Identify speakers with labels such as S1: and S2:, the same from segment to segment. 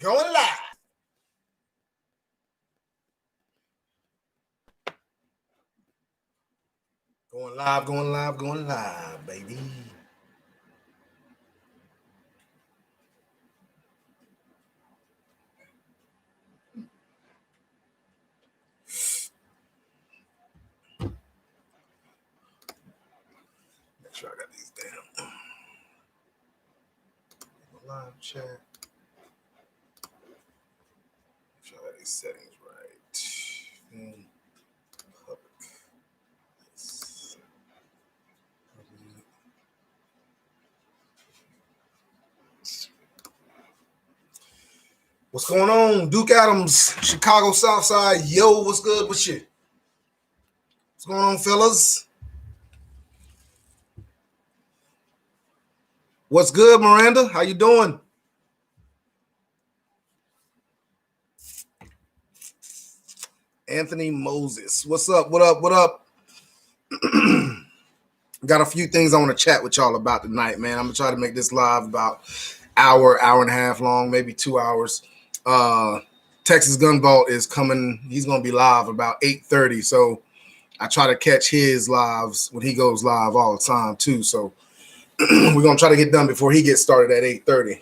S1: Going live. Going live, baby. Make sure I got these down. Live chat. Make sure I got these settings right. Public. What's going on? Duke Adams, Chicago Southside. Yo, what's good with you? What's going on, fellas? What's good, Miranda? How you doing? Anthony Moses. What's up? What up? What up? Got a few things I want to chat with y'all about tonight, man. I'm going to try to make this live about hour and a half long, maybe 2 hours. Texas Gun Vault is coming. He's going to be live about 8:30. So I try to catch his lives when he goes live all the time too. So we're going to try to get done before he gets started at 8:30.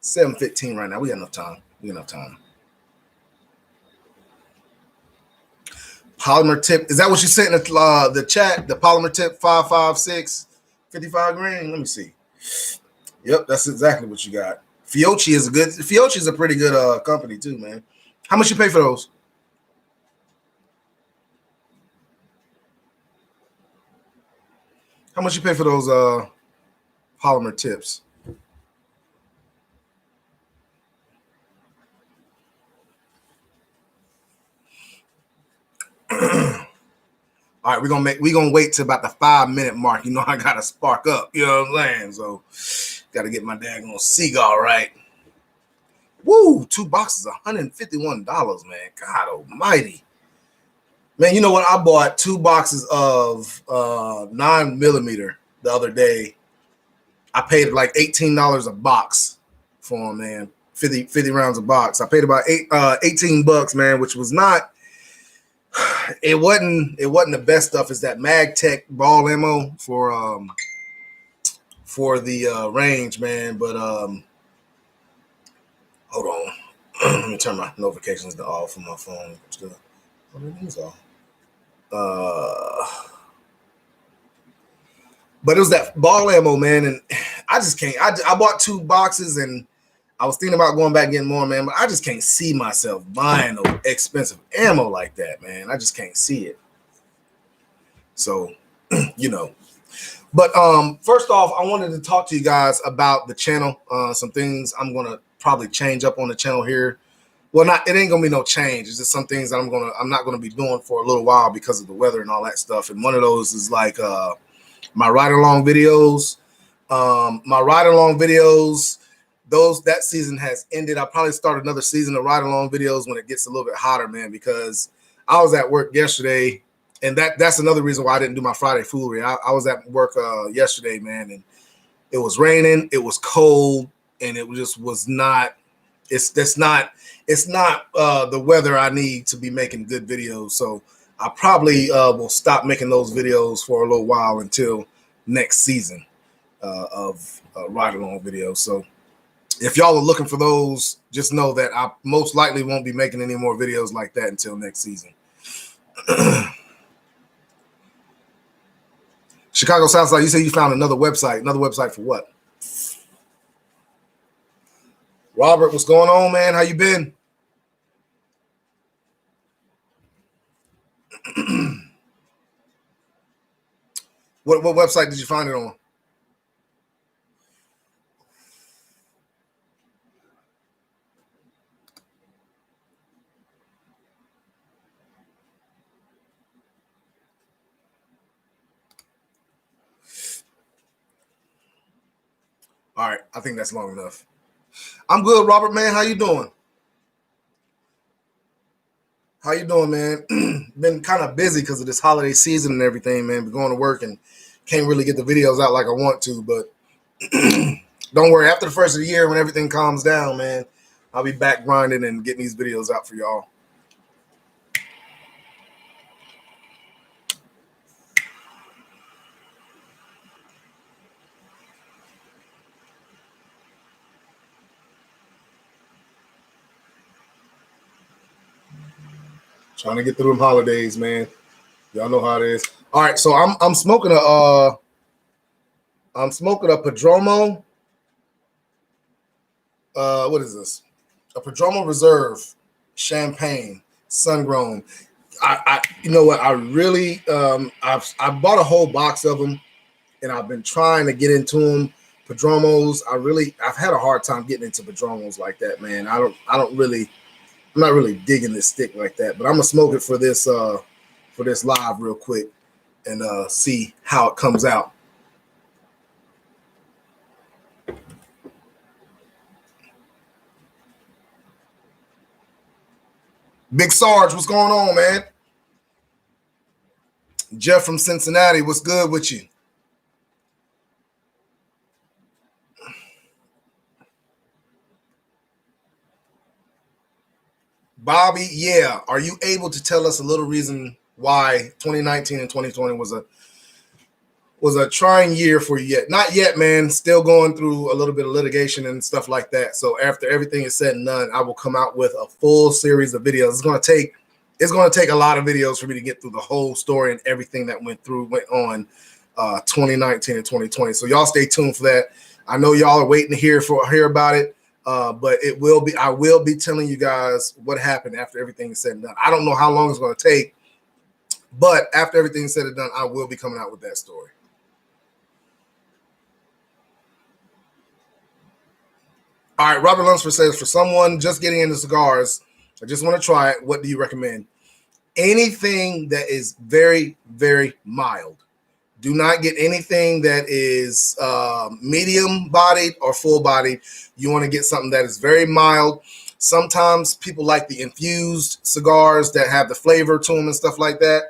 S1: 7:15 right now. We got enough time. Polymer tip. Is that what you sent in the chat? The polymer tip 556, 55 grand. Let me see. Yep, that's exactly what you got. Fiocchi is a pretty good company too, man. How much you pay for those? How much you pay for those polymer tips? All right, we're gonna wait till about the 5-minute mark. You know, I gotta spark up. You know what I'm saying? So gotta get my daggone cigar right. Woo, 2 boxes, $151, man. God almighty. Man, you know what? I bought 2 boxes of 9mm the other day. I paid like $18 a box for them, man. 50 rounds a box. I paid about $18, man, which was not. It wasn't the best stuff. It's that MagTech ball ammo for the range, man. But hold on. Let me turn my notifications to off on my phone. What are these off? But it was that ball ammo, man, and I just can't. I bought 2 boxes, and I was thinking about going back and getting more, man, but I just can't see myself buying no expensive ammo like that, man. I just can't see it. So, you know. But first off, I wanted to talk to you guys about the channel. Some things I'm gonna probably change up on the channel here. Well, it ain't gonna be no change. It's just some things that I'm not gonna be doing for a little while because of the weather and all that stuff. And one of those is like my ride-along videos. That season has ended. I'll probably start another season of ride-along videos when it gets a little bit hotter, man, because I was at work yesterday, and that's another reason why I didn't do my Friday foolery. I was at work yesterday, man, and it was raining, it was cold, and it just was not. It's not the weather I need to be making good videos. So I probably will stop making those videos for a little while until next season of ride-along videos. So if y'all are looking for those, just know that I most likely won't be making any more videos like that until next season. Chicago Southside, you say you found another website. Another website for what? Robert, what's going on, man? How you been? What website did you find it on? All right, I think that's long enough. I'm good, Robert, man. How you doing? How you doing, man? Been kind of busy because of this holiday season and everything, man. Been going to work and can't really get the videos out like I want to, but don't worry. After the first of the year, when everything calms down, man, I'll be back grinding and getting these videos out for y'all. Trying to get through them holidays, man. Y'all know how it is. All right, so I'm smoking a Padromo. What is this? A Padromo Reserve Champagne Sun Grown. You know what? I really I bought a whole box of them, and I've been trying to get into them. Padromos. I've had a hard time getting into Padromos like that, man. I'm not really digging this stick like that, but I'm gonna smoke it for this live real quick and see how it comes out. Big Sarge, what's going on, man? Jeff from Cincinnati, what's good with you? Bobby, yeah. Are you able to tell us a little reason why 2019 and 2020 was a trying year for you yet? Not yet, man. Still going through a little bit of litigation and stuff like that. So after everything is said and done, I will come out with a full series of videos. It's going to take a lot of videos for me to get through the whole story and everything that went on 2019 and 2020. So y'all stay tuned for that. I know y'all are waiting to hear about it. But I will be telling you guys what happened after everything is said and done. I don't know how long it's going to take, but after everything is said and done, I will be coming out with that story. All right, Robert Lunsford says, for someone just getting into cigars, I just want to try it. What do you recommend? Anything that is very, very mild. Do not get anything that is medium bodied or full bodied. You want to get something that is very mild. Sometimes people like the infused cigars that have the flavor to them and stuff like that.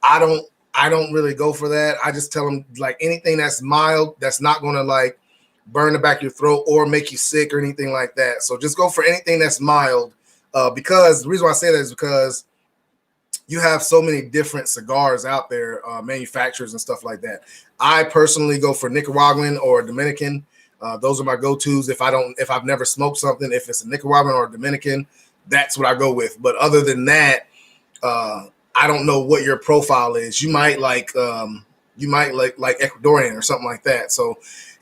S1: I don't really go for that. I just tell them, like, anything that's mild, that's not going to like burn the back of your throat or make you sick or anything like that. So just go for anything that's mild, because the reason why I say that is because you have so many different cigars out there, manufacturers and stuff like that. I personally go for Nicaraguan or Dominican. Those are my go-tos. If I've never smoked something, if it's a Nicaraguan or a Dominican, that's what I go with. But other than that, I don't know what your profile is. You might like Ecuadorian or something like that. So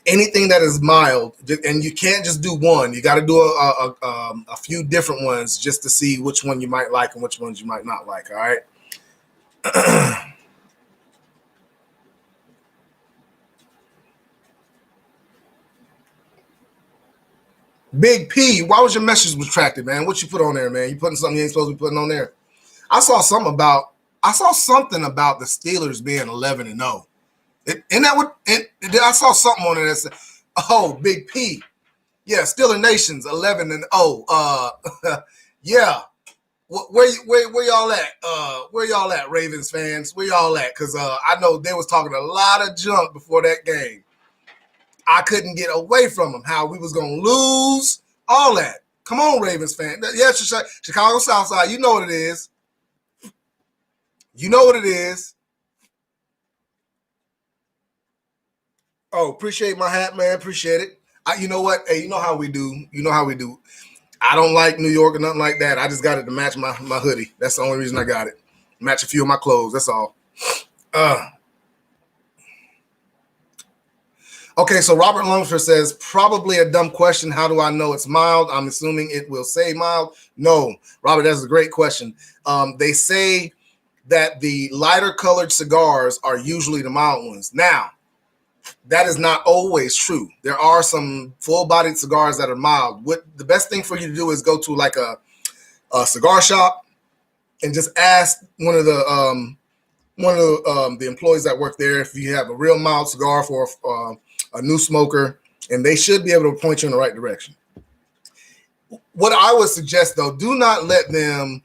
S1: anything that is mild, and you can't just do one. You got to do a few different ones just to see which one you might like and which ones you might not like. All right. Big P, why was your message retracted, man? What you put on there, man? You putting something you ain't supposed to be putting on there? I saw something about the Steelers being 11-0. Isn't that what? I saw something on it that said, "Oh, Big P, yeah, Steeler Nation's 11-0." Yeah, where y'all at? Where y'all at, Ravens fans? Where y'all at? Because I know they was talking a lot of junk before that game. I couldn't get away from them. How we was gonna lose, all that. Come on, Ravens fan. Yeah, Chicago Southside. You know what it is. You know what it is. Oh, appreciate my hat, man. Appreciate it. You know what? Hey, you know how we do. I don't like New York or nothing like that. I just got it to match my hoodie. That's the only reason I got it. Match a few of my clothes. That's all. Okay, so Robert Longford says, probably a dumb question. How do I know it's mild? I'm assuming it will say mild. No, Robert, that's a great question. They say that the lighter colored cigars are usually the mild ones. Now, that is not always true. There are some full-bodied cigars that are mild. What the best thing for you to do is go to like a cigar shop and just ask one of the employees that work there if you have a real mild cigar for a new smoker, and they should be able to point you in the right direction. What I would suggest, though, do not let them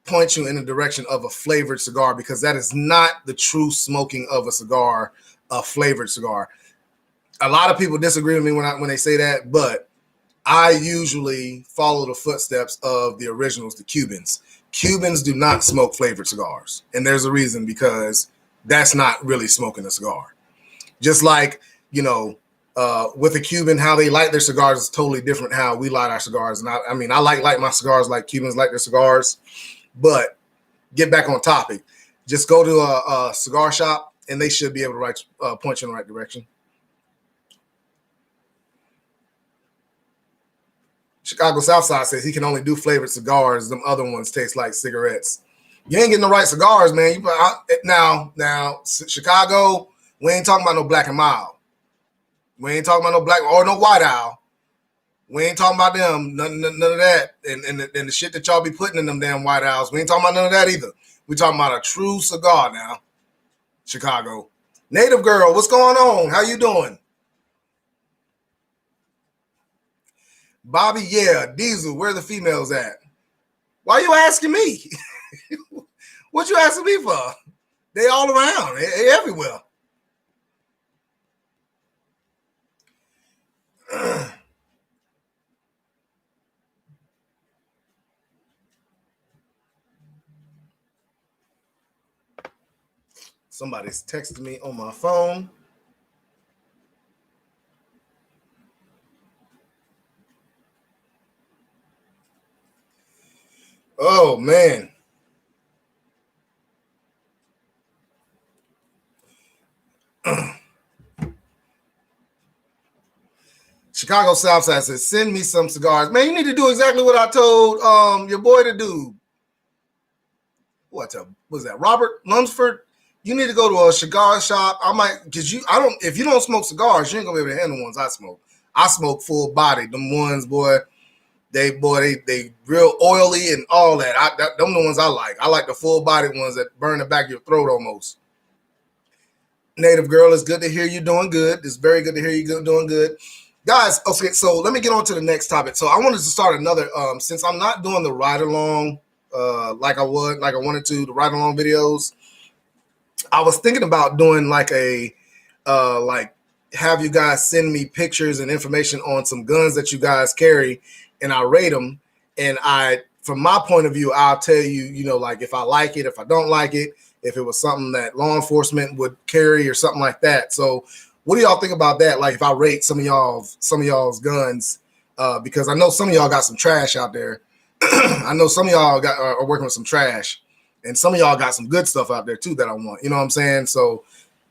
S1: point you in the direction of a flavored cigar, because that is not the true smoking of a cigar, a flavored cigar. A lot of people disagree with me when they say that, but I usually follow the footsteps of the originals, the Cubans. Cubans do not smoke flavored cigars, and there's a reason, because that's not really smoking a cigar. Just like, with a Cuban, how they light their cigars is totally different how we light our cigars. And I light my cigars like Cubans light their cigars. But get back on topic. Just go to a cigar shop, and they should be able to point you in the right direction. Chicago Southside says he can only do flavored cigars. Them other ones taste like cigarettes. You ain't getting the right cigars, man. Now, Chicago, we ain't talking about no Black and Mild. We ain't talking about no Black or no White Owl. We ain't talking about them, none of that. And the shit that y'all be putting in them damn White Owls. We ain't talking about none of that either. We talking about a true cigar now. Chicago. Native Girl, what's going on? How you doing? Bobby, yeah. Diesel, where are the females at? Why you asking me? What you asking me for? They all around. They everywhere. Somebody's texting me on my phone. Oh, man. Chicago Southside says, send me some cigars. Man, you need to do exactly what I told your boy to do. Was that Robert Lunsford? You need to go to a cigar shop. If you don't smoke cigars, you ain't gonna be able to handle the ones I smoke. I smoke full body. Them ones, they real oily and all that. Them the ones I like. I like the full body ones that burn the back of your throat almost. Native Girl, it's good to hear you doing good. It's very good to hear you doing good. Guys, okay, so let me get on to the next topic. So I wanted to start another, since I'm not doing the ride-along like I wanted to, the ride-along videos, I was thinking about doing like have you guys send me pictures and information on some guns that you guys carry, and I rate them. And from my point of view, I'll tell you, like if I like it, if I don't like it, if it was something that law enforcement would carry or something like that. So what do y'all think about that? Like if I rate some of y'all's guns, because I know some of y'all got some trash out there. I know some of y'all are working with some trash, and some of y'all got some good stuff out there too that I want. You know what I'm saying? So,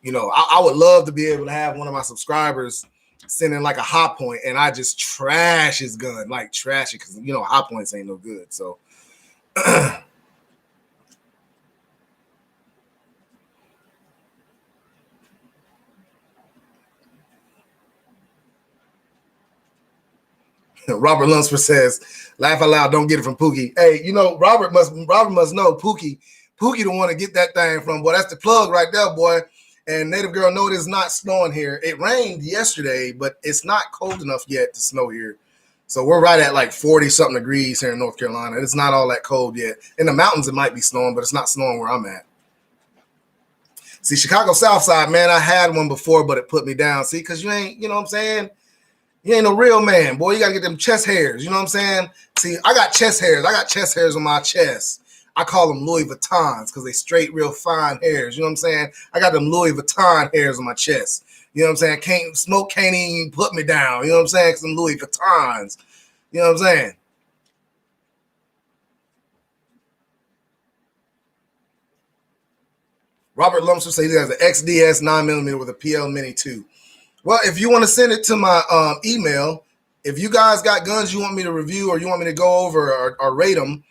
S1: I would love to be able to have one of my subscribers send in like a high point, and I just trash his gun, like trash it, because high points ain't no good. So. Robert Lunsford says, laugh out loud, don't get it from Pookie. Hey, Robert must know Pookie the one to get that thing from. Boy, that's the plug right there, boy. And Native Girl, no, it is not snowing here. It rained yesterday, but it's not cold enough yet to snow here. So we're right at like 40-something degrees here in North Carolina. It's not all that cold yet. In the mountains, it might be snowing, but it's not snowing where I'm at. See, Chicago Southside, man, I had one before, but it put me down. See, because you ain't, you know what I'm saying? You ain't no real man, boy. You got to get them chest hairs. You know what I'm saying? See, I got chest hairs. I got chest hairs on my chest. I call them Louis Vuittons because they straight, real fine hairs. You know what I'm saying? I got them Louis Vuitton hairs on my chest. You know what I'm saying? Smoke can't even put me down. You know what I'm saying? Because them Louis Vuittons. You know what I'm saying? Robert Lumsford says he has an XDS 9mm with a PL Mini 2. Well, if you want to send it to my email, if you guys got guns you want me to review or you want me to go over or rate them,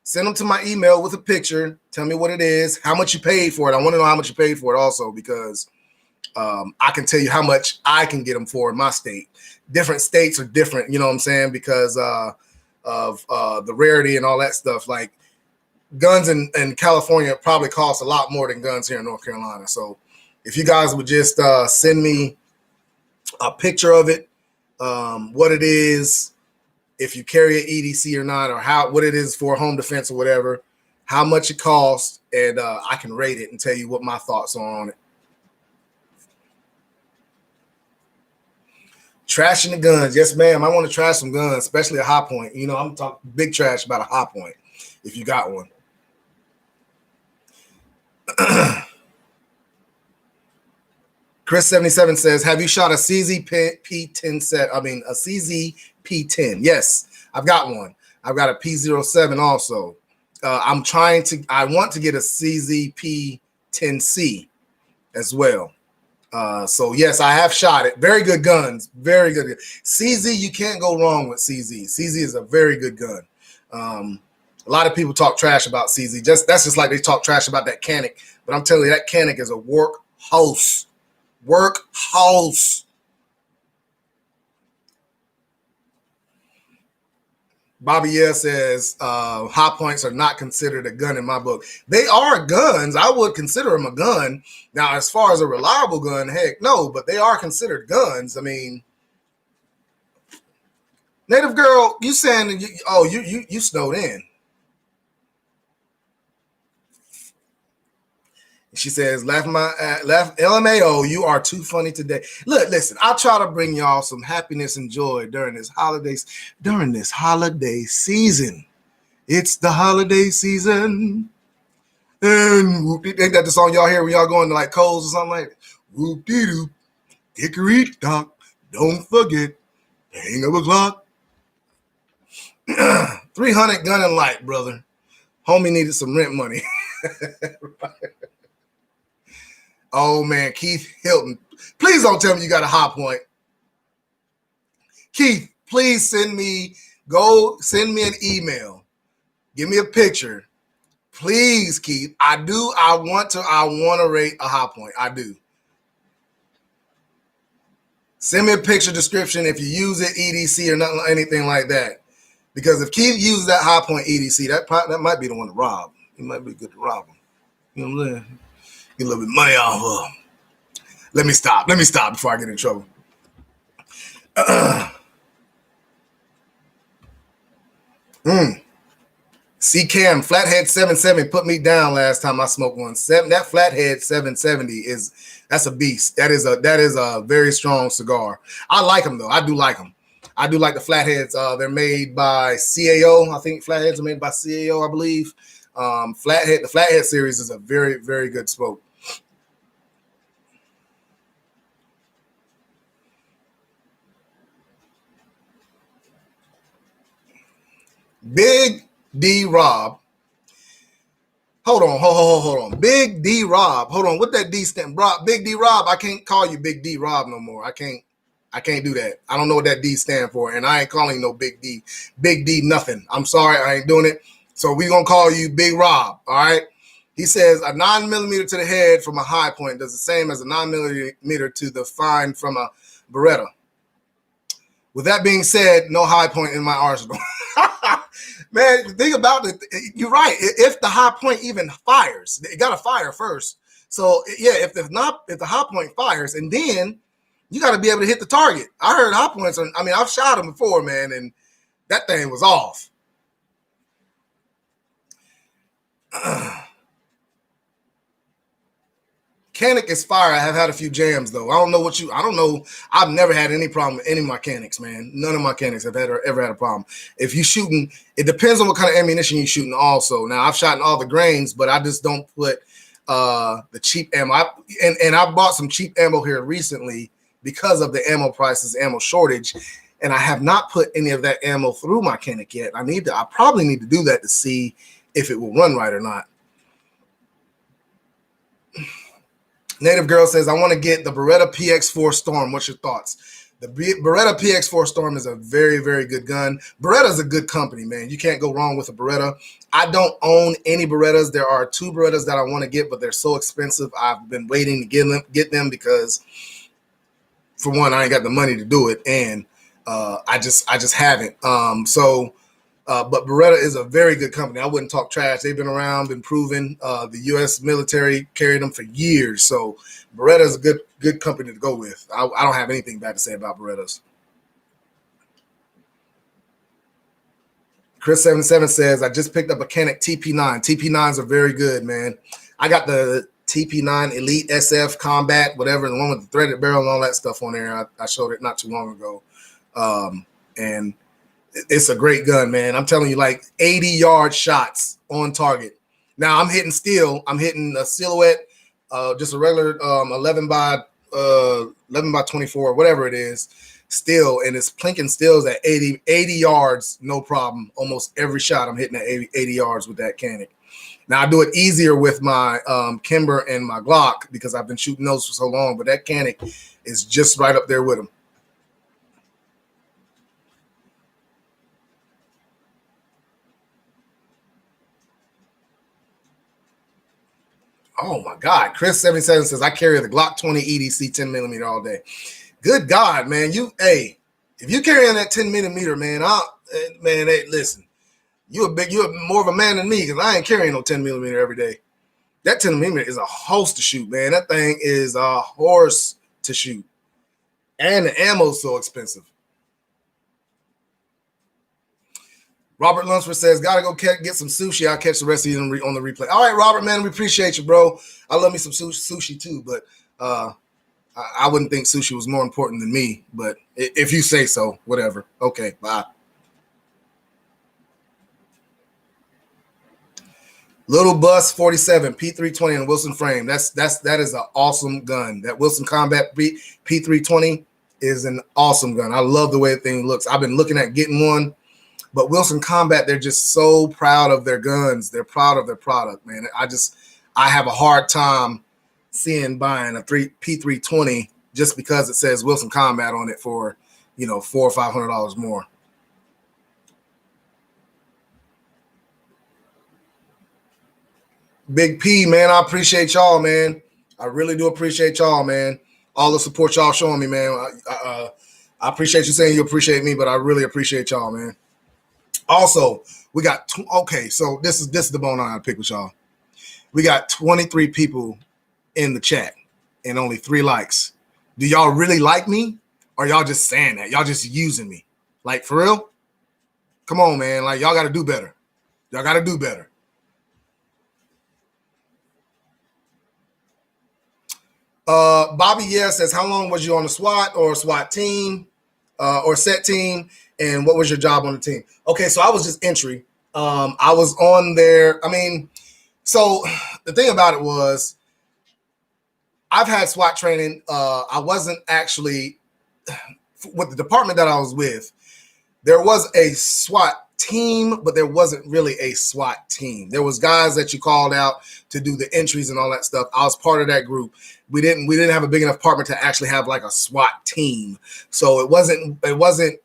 S1: send them to my email with a picture. Tell me what it is, how much you paid for it. I want to know how much you paid for it also, because I can tell you how much I can get them for in my state. Different states are different, you know what I'm saying, because of the rarity and all that stuff. Like guns in California probably cost a lot more than guns here in North Carolina. So if you guys would just send me a picture of it, what it is, if you carry an EDC or not, or what it is for home defense or whatever, how much it costs, and I can rate it and tell you what my thoughts are on it. Trashing the guns. Yes, ma'am. I want to trash some guns, especially a high point. You know, I'm talking big trash about a high point if you got one. Chris77 says, have you shot a CZP10 set? I mean, a CZP10. Yes, I've got one. I've got a P07 also. I want to get a CZP10C as well. So yes, I have shot it. Very good guns. Very good. CZ, you can't go wrong with CZ. CZ is a very good gun. A lot of people talk trash about CZ. That's just like they talk trash about that Canic. But I'm telling you, that Canic is a workhorse. Workhorse. Bobby L says high points are not considered a gun in my book. They are guns. I would consider them a gun. Now, as far as a reliable gun, heck no, but they are considered guns. I mean, Native Girl, you saying you snowed in. She says, laugh LMAO, you are too funny today. Look, listen, I'll try to bring y'all some happiness and joy during this holiday season. It's the holiday season. And ain't that the song y'all hear when y'all going to like Coles or something like that? Whoop-dee-doo, hickory-dock, don't forget, hang up a clock. 300 gun and light, brother. Homie needed some rent money. Oh, man, Keith Hilton. Please don't tell me you got a high point. Keith, please send me an email. Give me a picture. Please, Keith. I want to rate a high point. I do. Send me a picture description if you use it, EDC or nothing, anything like that. Because if Keith uses that high point EDC, that might be the one to rob. It might be good to rob him. You know what I'm saying? Get a little bit of money off of him. Let me stop before I get in trouble. C-Cam, Flathead 770 put me down last time I smoked one. That Flathead 770 that's a beast. That is a very strong cigar. I like them though. I do like them. I do like the Flatheads. They're made by CAO. I think Flatheads are made by CAO, I believe. The Flathead series is a very, very good smoke. Big D Rob. Hold on. Big D Rob. Hold on. What that D stand? Big D Rob. I can't call you Big D Rob no more. I can't do that. I don't know what that D stand for, and I ain't calling you no Big D. Big D nothing. I'm sorry, I ain't doing it. So we gonna call you Big Rob. All right. He says a 9mm to the head from a high point does the same as a 9mm to the fine from a Beretta. With that being said, no high point in my arsenal. Man, think about it. You're right. If the high point even fires, it got to fire first. So yeah, if the high point fires, and then you got to be able to hit the target. I heard high points. I've shot them before, man, and that thing was off. Canic is fire. I have had a few jams though. I don't know. I've never had any problem with any of my Canics, man. None of my Canics have ever had a problem. If you shooting, it depends on what kind of ammunition you're shooting also. Now I've shot in all the grains, but I just don't put the cheap ammo. I bought some cheap ammo here recently because of the ammo prices, ammo shortage. And I have not put any of that ammo through my Canic yet. I probably need to do that to see if it will run right or not. Native Girl says, I want to get the Beretta PX4 Storm. What's your thoughts? The Beretta PX4 Storm is a very, very good gun. Beretta is a good company, man. You can't go wrong with a Beretta. I don't own any Berettas. There are 2 Berettas that I want to get, but they're so expensive. I've been waiting to get them because, for one, I ain't got the money to do it, and I just haven't. But Beretta is a very good company. I wouldn't talk trash. They've been around, been proven. The U.S. military carried them for years. So Beretta is a good company to go with. I don't have anything bad to say about Berettas. Chris77 says, I just picked up a Canic TP9. TP9s are very good, man. I got the TP9 Elite SF Combat, whatever, the one with the threaded barrel and all that stuff on there. I showed it not too long ago. And it's a great gun, man. I'm telling you, like 80-yard shots on target. Now I'm hitting steel. I'm hitting a silhouette, just a regular 11 by 24, whatever it is, steel, and it's plinking stills at 80 yards, no problem. Almost every shot I'm hitting at 80 yards with that Canic. Now I do it easier with my Kimber and my Glock because I've been shooting those for so long, but that Canic is just right up there with them. Oh my God. Chris 77 says, I carry the Glock 20 EDC 10 millimeter all day. Good God, man. If you carrying that 10 millimeter, man, hey, listen, you're more of a man than me because I ain't carrying no 10 millimeter every day. That 10 millimeter is a horse to shoot, man. That thing is a horse to shoot. And the ammo's so expensive. Robert Lunsford says, gotta go get some sushi. I'll catch the rest of you on the replay. All right, Robert, man, we appreciate you, bro. I love me some sushi too, but I wouldn't think sushi was more important than me. But if you say so, whatever. Okay, bye. Little Bus 47 P320 and Wilson frame. That is an awesome gun. That Wilson Combat P320 is an awesome gun. I love the way the thing looks. I've been looking at getting one. But Wilson Combat, they're just so proud of their guns. They're proud of their product, man. I have a hard time seeing buying a P320 just because it says Wilson Combat on it for, $400 or $500 more. Big P, man, I appreciate y'all, man. I really do appreciate y'all, man. All the support y'all showing me, man. I appreciate you saying you appreciate me, but I really appreciate y'all, man. Also, we got so this is the bone I pick with y'all. We got 23 people in the chat and only 3 likes. Do y'all really like me? Or y'all just saying that? Y'all just using me? Like, for real? Come on, man. Like, y'all got to do better. Y'all got to do better. Bobby says, how long was you on the SWAT or SWAT team or set team? And what was your job on the team? Okay, so I was just entry. I was on there. So the thing about it was I've had SWAT training. I wasn't actually with the department that I was with. There was a SWAT team, but there wasn't really a SWAT team. There was guys that you called out to do the entries and all that stuff. I was part of that group. We didn't have a big enough department to actually have like a SWAT team. So it wasn't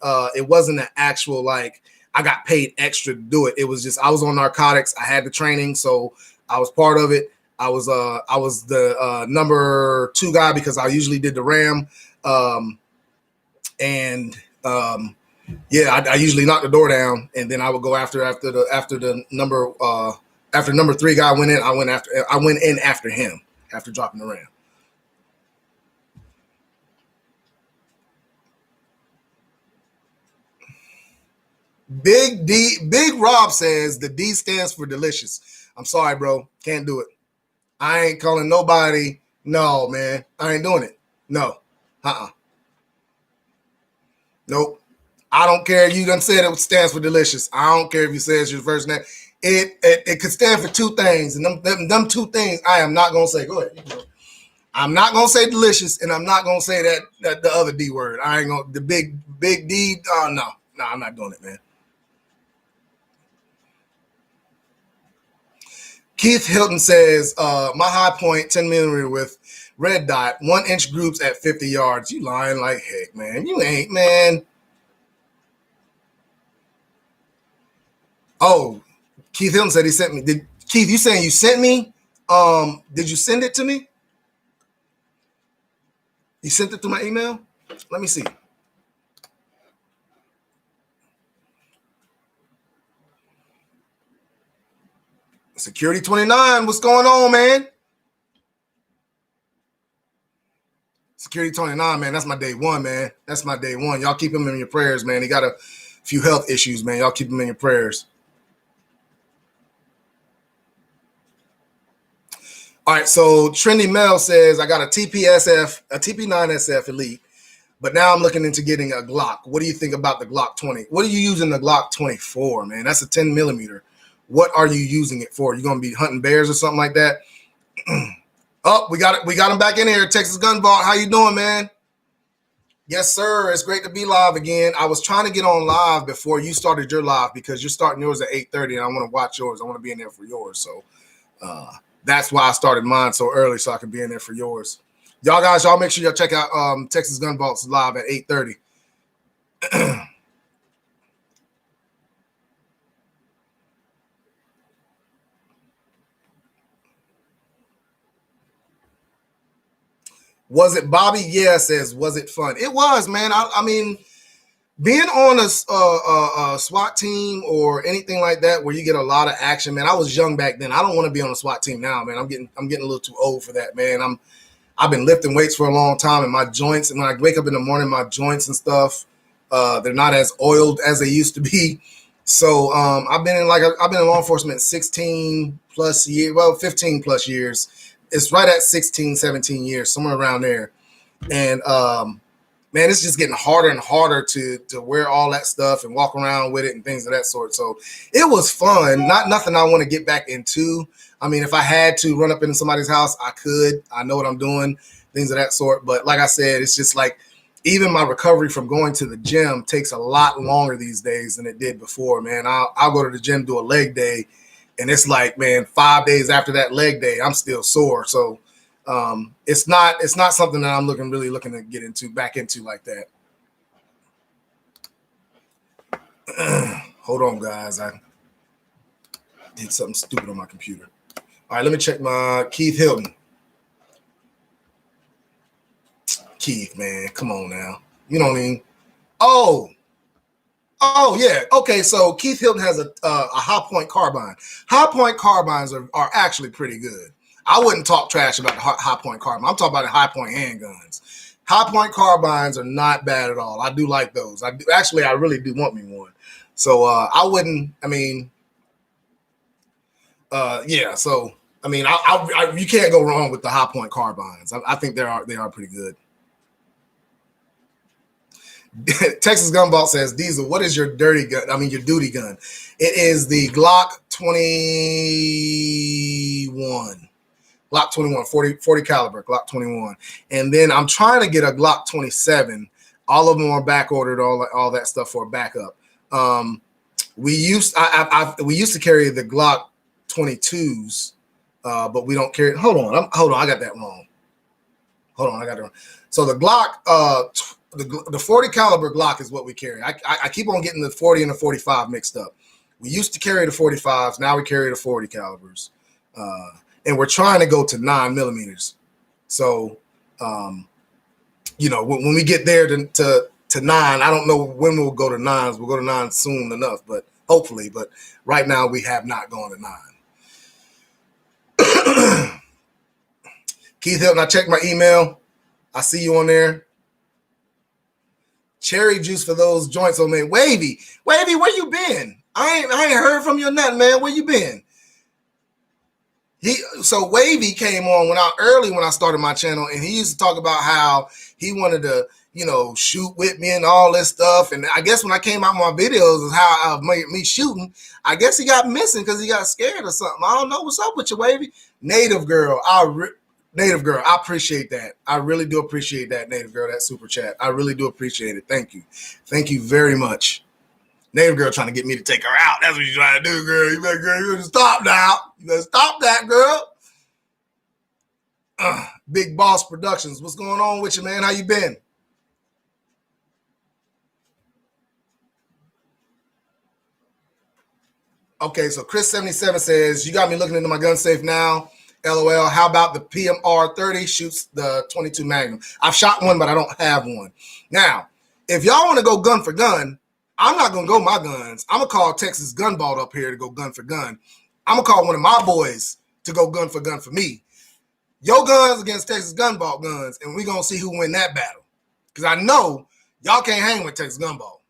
S1: an actual, like, I got paid extra to do it. It was just, I was on narcotics. I had the training. So I was part of it. I was the number 2 guy because I usually did the RAM. I usually knocked the door down, and then I would go after the number 3 guy went in. I went in after him after dropping the RAM. Big Rob says the D stands for delicious. I'm sorry, bro. Can't do it. I ain't calling nobody. No, man. I ain't doing it. No. Nope. I don't care. You done said it stands for delicious. I don't care if you say it's your first name. It could stand for 2 things. And them 2 things I am not going to say. Go ahead. I'm not going to say delicious, and I'm not going to say that the other D word. I ain't going to, the big D. No, I'm not doing it, man. Keith Hilton says, my high point 10 millimeter with red dot, 1-inch groups at 50 yards. You lying like heck, man. You ain't, man. Oh, Keith Hilton said he sent me. Keith, you saying you sent me? Did you send it to me? You sent it to my email? Let me see. Security 29, what's going on, man? Security 29, man, that's my day 1, man. That's my day 1. Y'all keep him in your prayers, man. He got a few health issues, man. Y'all keep him in your prayers. All right, so Trendy Mel says I got a TPSF, a TP9SF Elite, but now I'm looking into getting a Glock. What do you think about the Glock 20? What are you using the Glock 24, man? That's a 10 millimeter. What are you using it for? You gonna be hunting bears or something like that? Oh, we got it. We got him back in here. Texas Gun Vault. How you doing, man? Yes, sir. It's great to be live again. I was trying to get on live before you started your live because you're starting yours at 8:30, and I want to watch yours. I want to be in there for yours. So that's why I started mine so early, so I can be in there for yours. Y'all guys, y'all make sure y'all check out Texas Gun Vaults live at 8:30. Was it Bobby? Yeah, says, was it fun? It was, man. I mean, being on a SWAT team or anything like that where you get a lot of action, man. I was young back then. I don't want to be on a SWAT team now, man. I'm getting a little too old for that, man. I've been lifting weights for a long time, and my joints, and when I wake up in the morning, my joints and stuff, they're not as oiled as they used to be. So I've been in law enforcement 16 plus years, well, 15 plus years. It's right at 16, 17 years, somewhere around there. And man, it's just getting harder and harder to wear all that stuff and walk around with it and things of that sort. So it was fun. Nothing I want to get back into. I mean, if I had to run up into somebody's house, I could. I know what I'm doing, things of that sort. But like I said, it's just like even my recovery from going to the gym takes a lot longer these days than it did before, man. I'll go to the gym, do a leg day, and it's like, man, 5 days after that leg day, I'm still sore. So it's not something that I'm really looking to get back into like that. Hold on, guys. I did something stupid on my computer. All right, let me check my Keith Hilton. Keith, man, come on now. You know what I mean? Oh, yeah. Okay, so Keith Hilton has a High Point carbine. High Point carbines are actually pretty good. I wouldn't talk trash about the High Point carbine. I'm talking about the High Point handguns. High Point carbines are not bad at all. I do like those. I really do want me one. So I wouldn't. I mean, yeah. So I mean, you can't go wrong with the High Point carbines. I think they are pretty good. Texas Gun Vault says, Diesel, what is your dirty gun? I mean, your duty gun. It is the Glock 21. Glock 21, 40 caliber, Glock 21. And then I'm trying to get a Glock 27. All of them are back ordered, all that stuff for a backup. We used to carry the Glock 22s, but we don't carry. Hold on, I got that wrong. So the Glock, the 40 caliber Glock is what we carry. I keep on getting the 40 and the 45 mixed up. We used to carry the 45s, now we carry the 40 calibers, and we're trying to go to 9 millimeters. So, you know, when we get there to 9, I don't know when we'll go to 9s. We'll go to 9 soon enough, but hopefully. But right now we have not gone to 9. Keith Hilton, I checked my email. I see you on there. Cherry juice for those joints, man. Wavy, where you been? I ain't heard from you nothing, man. Where you been? So Wavy came on early when I started my channel, and he used to talk about how he wanted to, you know, shoot with me and all this stuff. And I guess when I came out with my videos of how I made me shooting, I guess he got missing because he got scared or something. I don't know what's up with you, Wavy. Native girl, I appreciate that. I really do appreciate that, Native girl, that super chat. I really do appreciate it. Thank you very much. Native girl trying to get me to take her out. That's what you're trying to do, girl. You better stop now. You better stop that, girl. Big Boss Productions. What's going on with you, man? How you been? Okay, so Chris77 says, you got me looking into my gun safe now. LOL. How about the PMR 30 shoots the 22 Magnum? I've shot one, but I don't have one. Now, if y'all want to go gun for gun, I'm not going to go my guns. I'm going to call Texas Gun Vault up here to go gun for gun. I'm going to call one of my boys to go gun for me. Your guns against Texas Gun Vault guns, and we're going to see who win that battle. Because I know y'all can't hang with Texas Gun Vault.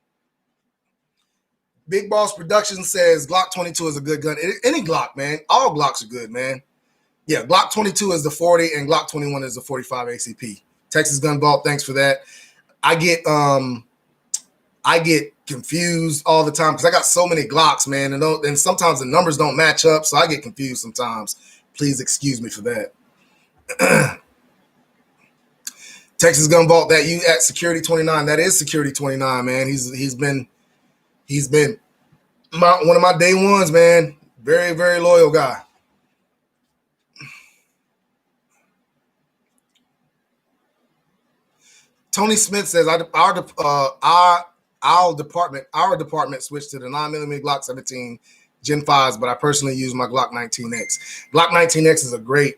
S1: Big Boss Productions says Glock 22 is a good gun. Any Glock, man. All Glocks are good, man. Yeah, Glock 22 is the 40 and Glock 21 is the 45 ACP. Texas Gun Vault, thanks for that. I get confused all the time because I got so many Glocks, man, and sometimes the numbers don't match up, so I get confused sometimes. Please excuse me for that. Texas Gun Vault, that you at Security 29, that is Security 29, man. He's been one of my day ones, man. Very, very loyal guy. Tony Smith says our department switched to the 9mm Glock 17 Gen 5s, but I personally use my Glock 19X. Glock 19X is a great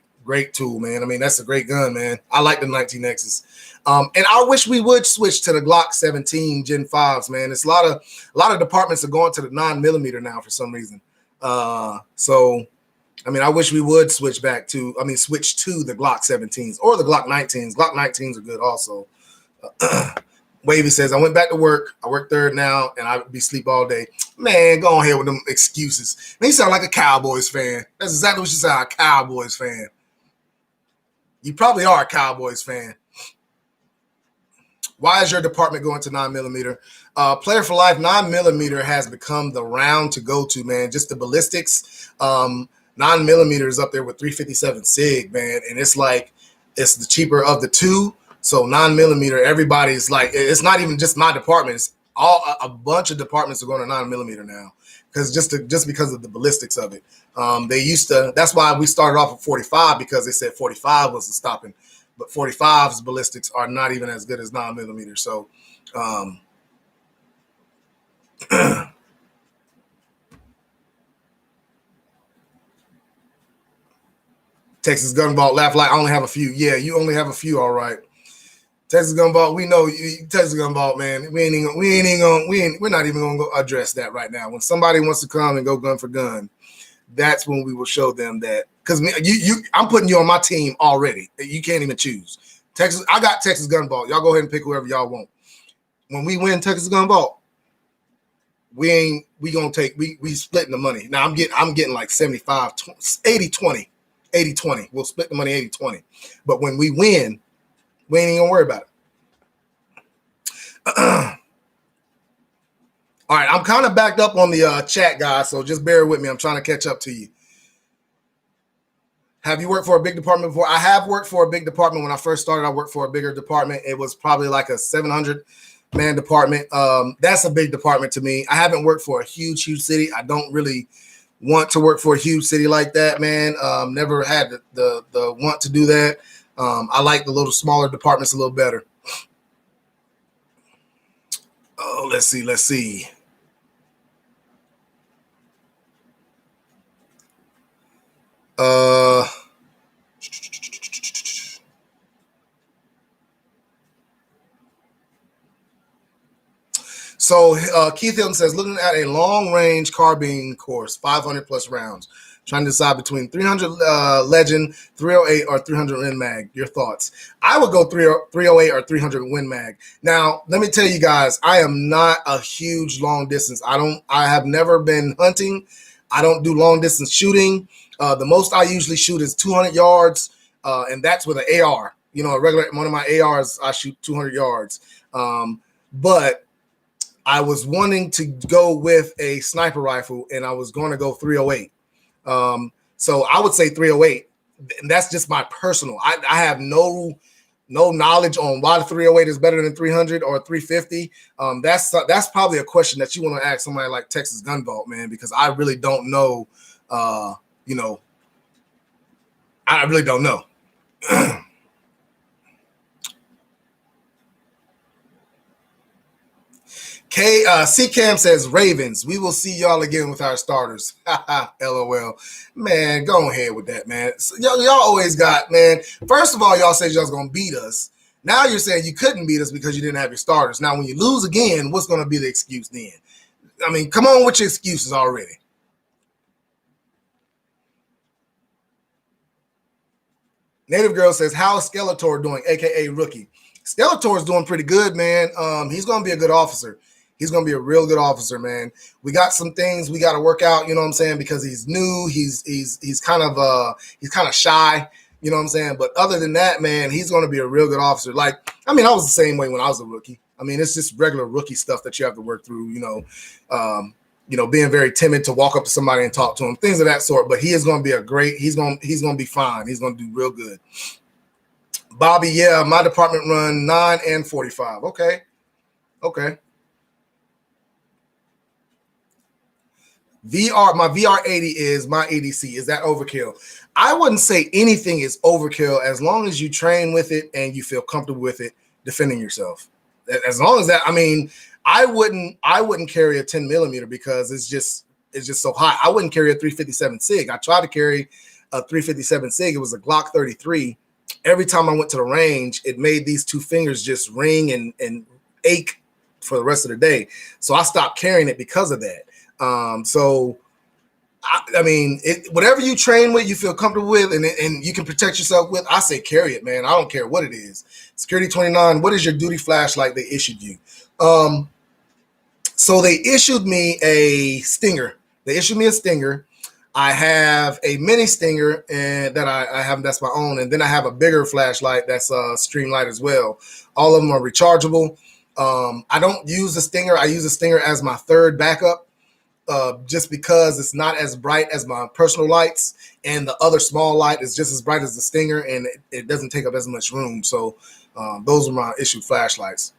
S1: tool, man. I mean, that's a great gun, man. I like the 19Xs. And I wish we would switch to the Glock 17 Gen 5s, man. It's a lot of departments are going to the 9mm now for some reason. So I mean, I wish we would switch to the Glock 17s or the Glock 19s. Glock 19s are good also. Wavy says, I went back to work. I work third now, and I'd be sleep all day. Man, go on here with them excuses. Man, you sound like a Cowboys fan. That's exactly what you sound, a Cowboys fan. You probably are a Cowboys fan. Why is your department going to 9mm? Player for Life, 9mm has become the round to go to, man. Just the ballistics. 9mm is up there with 357 SIG, man. And it's like, it's the cheaper of the two. So 9mm, everybody's like, it's not even just my department. It's a bunch of departments are going to 9mm now, because just because of the ballistics of it. They used to. That's why we started off with 45, because they said 45 was the stopping, but 45's ballistics are not even as good as 9mm. So, Texas Gun Vault, laugh like I only have a few. Yeah, you only have a few, all right. Texas Gun Vault, we know you, Texas Gun Vault, man. We're not even gonna go address that right now. When somebody wants to come and go gun for gun, that's when we will show them that. Because I'm putting you on my team already. You can't even choose. I got Texas Gun Vault. Y'all go ahead and pick whoever y'all want. When we win Texas Gun Vault, we splitting the money. Now I'm getting like 75, 80, 20. 80-20. We'll split the money 80-20. But when we win, we ain't even gonna worry about it. All right, I'm kind of backed up on the chat, guys, so just bear with me. I'm trying to catch up to you. Have you worked for a big department before? I have worked for a big department. When I first started, I worked for a bigger department. It was probably like a 700-man department. That's a big department to me. I haven't worked for a huge city. I don't really want to work for a huge city like that, man. Never had the want to do that. I like the little smaller departments a little better. Oh, let's see. So Keith Hilton says, looking at a long-range carbine course, 500 plus rounds, trying to decide between 300 Legend, 308, or 300 Win Mag. Your thoughts? I would go 308 or 300 Win Mag. Now, let me tell you guys, I am not a huge long distance. I have never been hunting. I don't do long distance shooting. The most I usually shoot is 200 yards, and that's with an AR. You know, one of my ARs, I shoot 200 yards. But I was wanting to go with a sniper rifle, and I was going to go 308. So I would say 308. And that's just my personal. I have no knowledge on why the 308 is better than 300 or 350. That's probably a question that you want to ask somebody like Texas Gun Vault, man, because I really don't know. I really don't know. C-Cam says, Ravens, we will see y'all again with our starters. LOL. Man, go ahead with that, man. So y'all always got, man. First of all, y'all said y'all was going to beat us. Now you're saying you couldn't beat us because you didn't have your starters. Now, when you lose again, what's going to be the excuse then? I mean, come on with your excuses already. Native Girl says, how is Skeletor doing, a.k.a. Rookie? Skeletor's doing pretty good, man. He's going to be a good officer. He's going to be a real good officer, man. We got some things we got to work out, you know what I'm saying? Because he's new. He's kind of shy, you know what I'm saying? But other than that, man, he's going to be a real good officer. Like, I mean, I was the same way when I was a rookie. I mean, it's just regular rookie stuff that you have to work through, being very timid to walk up to somebody and talk to him, things of that sort. But he is going to be he's going to be fine. He's going to do real good. Bobby, yeah, my department run 9 and 45. Okay. My VR80 is my ADC. Is that overkill? I wouldn't say anything is overkill as long as you train with it and you feel comfortable with it defending yourself. As long as that, I mean, I wouldn't carry a 10 millimeter because it's just so hot. I wouldn't carry a 357 SIG. I tried to carry a 357 SIG. It was a Glock 33. Every time I went to the range, it made these two fingers just ring and ache for the rest of the day. So I stopped carrying it because of that. I mean, whatever you train with, you feel comfortable with, and you can protect yourself with, I say carry it, man. I don't care what it is. Security 29, what is your duty flashlight they issued you? So they issued me a Stinger. I have a mini Stinger and that I have, that's my own. And then I have a bigger flashlight that's Streamlight as well. All of them are rechargeable. I don't use the Stinger. I use the Stinger as my third backup. Just because it's not as bright as my personal lights, and the other small light is just as bright as the Stinger, and it doesn't take up as much room. So those are my issued flashlights.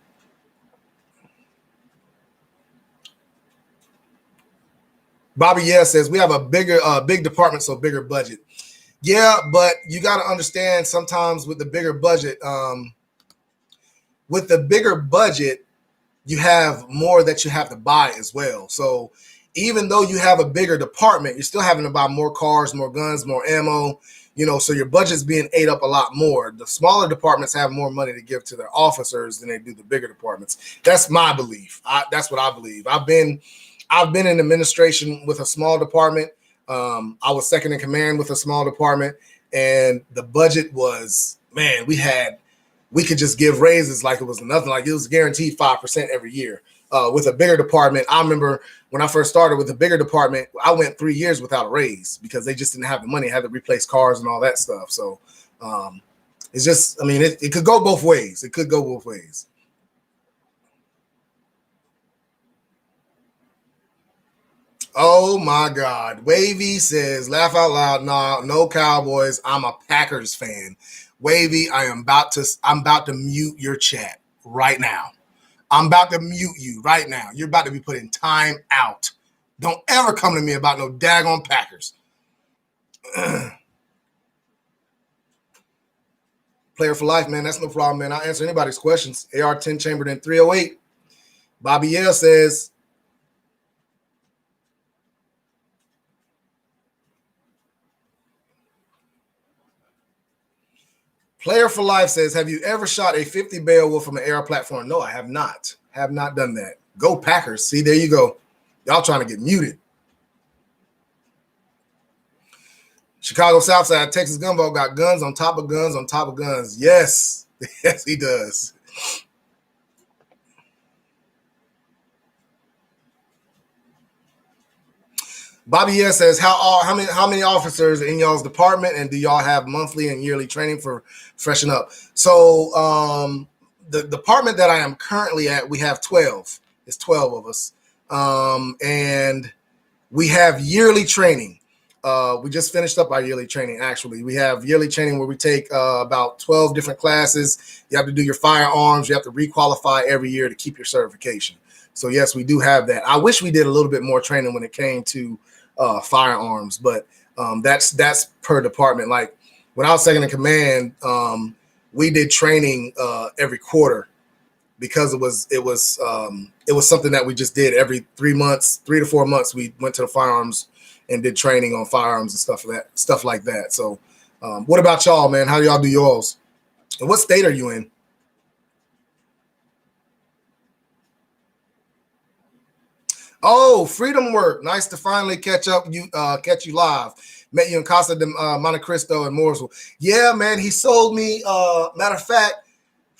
S1: Bobby says we have a big department, so bigger budget. Yeah, but you got to understand sometimes with the bigger budget, you have more that you have to buy as well. So even though you have a bigger department, you're still having to buy more cars, more guns, more ammo, so your budget's being ate up a lot more. The smaller departments have more money to give to their officers than they do the bigger departments. That's my belief. That's what I believe. I've been in administration with a small department. I was second in command with a small department, and the budget was, man, we could just give raises like it was nothing. Like it was guaranteed 5% every year. With a bigger department, I remember when I first started with a bigger department, I went 3 years without a raise because they just didn't have the money. I had to replace cars and all that stuff. So it's just, I mean, it could go both ways. It could go both ways. Oh my God. Wavy says, laugh out loud. Nah, no Cowboys. I'm a Packers fan. Wavy, I'm about to mute your chat right now. I'm about to mute you right now. You're about to be put in time out. Don't ever come to me about no daggone Packers. Player for life, man. That's no problem, man. I'll answer anybody's questions. AR-10 chambered in 308. Bobby Yale says, Player for life says, have you ever shot a 50 Beowulf from an AR platform? No, I have not. Have not done that. Go Packers. See, there you go. Y'all trying to get muted. Chicago Southside, Texas Gumbo got guns on top of guns on top of guns. Yes. Yes, he does. Bobby S says, how many officers in y'all's department, and do y'all have monthly and yearly training for freshen up? So the department that I am currently at, we have 12. It's 12 of us. And we have yearly training. We just finished up our yearly training, actually. We have yearly training where we take about 12 different classes. You have to do your firearms. You have to requalify every year to keep your certification. So, yes, we do have that. I wish we did a little bit more training when it came to firearms, but that's per department. Like when I was second in command, we did training every quarter because it was something that we just did every 3 months, 3 to 4 months. We went to the firearms and did training on firearms and stuff like that. So, what about y'all, man? How do y'all do yours? And what state are you in? Oh, Freedom Work. Nice to finally catch you live. Met you in Casa de Monte Cristo and Mooresville. Yeah, man, he sold me. Matter of fact,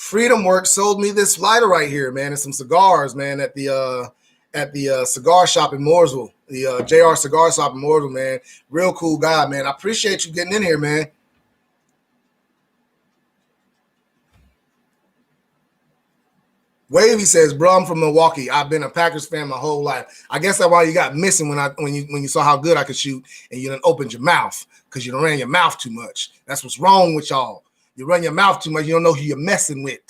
S1: Freedom Works sold me this lighter right here, man, and some cigars, man, at the cigar shop in Mooresville, the JR Cigar Shop in Mooresville, man. Real cool guy, man. I appreciate you getting in here, man. Wavy says, "Bro, I'm from Milwaukee. I've been a Packers fan my whole life. I guess that's why you got missing when you saw how good I could shoot, and you done opened your mouth because you done ran your mouth too much. That's what's wrong with y'all. You run your mouth too much. You don't know who you're messing with."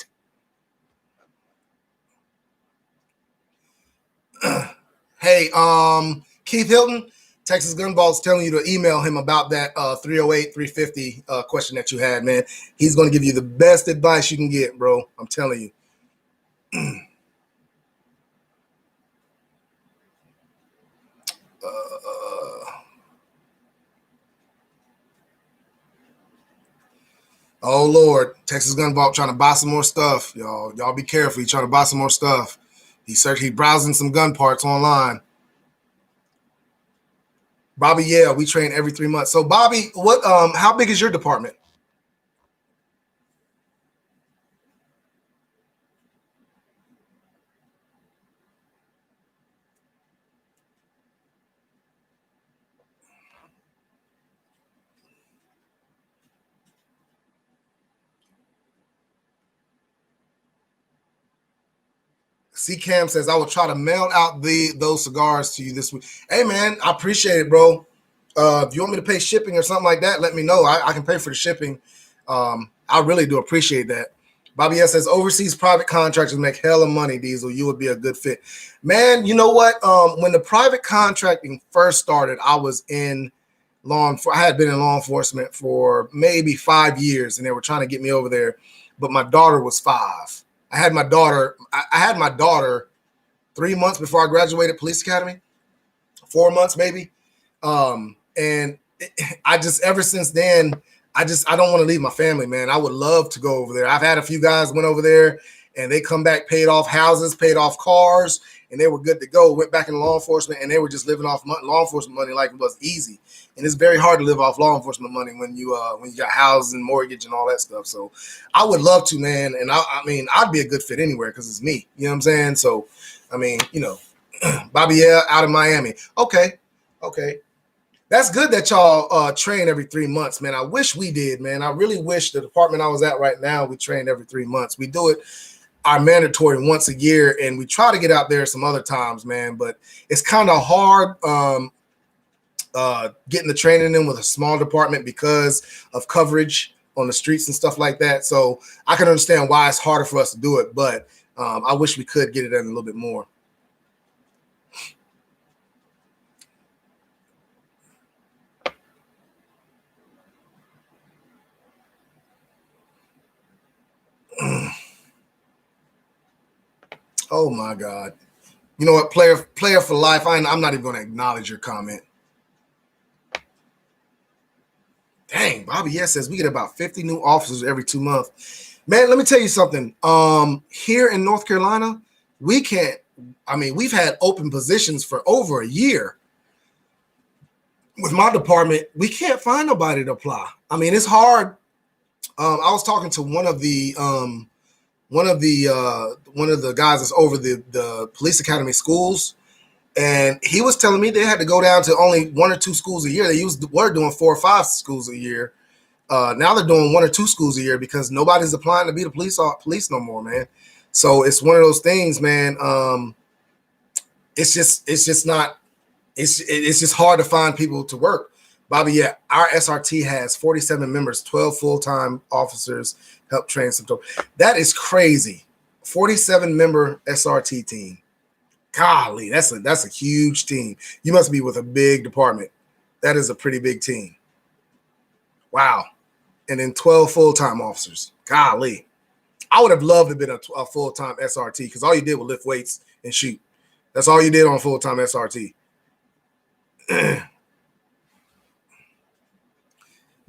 S1: Hey, Keith Hilton, Texas Gunballz telling you to email him about that 308-350 question that you had, man. He's going to give you the best advice you can get, bro. I'm telling you. Oh Lord, Texas Gunballz trying to buy some more stuff, y'all. Y'all be careful. He's trying to buy some more stuff. He's browsing some gun parts online. Bobby, yeah, we train every 3 months. So Bobby, what how big is your department? C Cam says, I will try to mail out those cigars to you this week. Hey man, I appreciate it, bro. If you want me to pay shipping or something like that, let me know. I can pay for the shipping. I really do appreciate that. Bobby S says, overseas private contractors make hella money, Diesel. You would be a good fit. Man, you know what? When the private contracting first started, I was in I had been in law enforcement for maybe 5 years, and they were trying to get me over there. But my daughter was 5. I had my daughter 3 months before I graduated police academy, 4 months maybe. And I just, ever since then, I don't want to leave my family, man. I would love to go over there. I've had a few guys went over there and they come back, paid off houses, paid off cars, and they were good to go. Went back in law enforcement and they were just living off law enforcement money like it was easy. And it's very hard to live off law enforcement money when you got houses and mortgage and all that stuff. So I would love to, man. And I mean, I'd be a good fit anywhere because it's me. You know what I'm saying? So, I mean, Bobby, yeah, out of Miami. Okay. That's good that y'all train every 3 months, man. I wish we did, man. I really wish the department I was at right now, we trained every 3 months. We do it our mandatory once a year, and we try to get out there some other times, man. But it's kind of hard getting the training in with a small department because of coverage on the streets and stuff like that. So I can understand why it's harder for us to do it, but I wish we could get it in a little bit more. Oh my God. You know what? Player for life. I'm not even going to acknowledge your comment. Dang, Bobby S says we get about 50 new officers every 2 months. Man, let me tell you something. Here in North Carolina, we've had open positions for over a year. With my department, we can't find nobody to apply. I mean, it's hard. I was talking to one of the guys that's over the police academy schools, and he was telling me they had to go down to only 1 or 2 schools a year. They were doing 4 or 5 schools a year. Now they're doing 1 or 2 schools a year because nobody's applying to be the police no more, man. So it's one of those things, man. It's just hard to find people to work. Bobby, yeah, our SRT has 47 members, 12 full-time officers, help train some. That is crazy. 47-member SRT team. Golly, that's a huge team. You must be with a big department. That is a pretty big team. Wow. And then 12 full-time officers. Golly. I would have loved to have been a full-time SRT because all you did was lift weights and shoot. That's all you did on full-time SRT.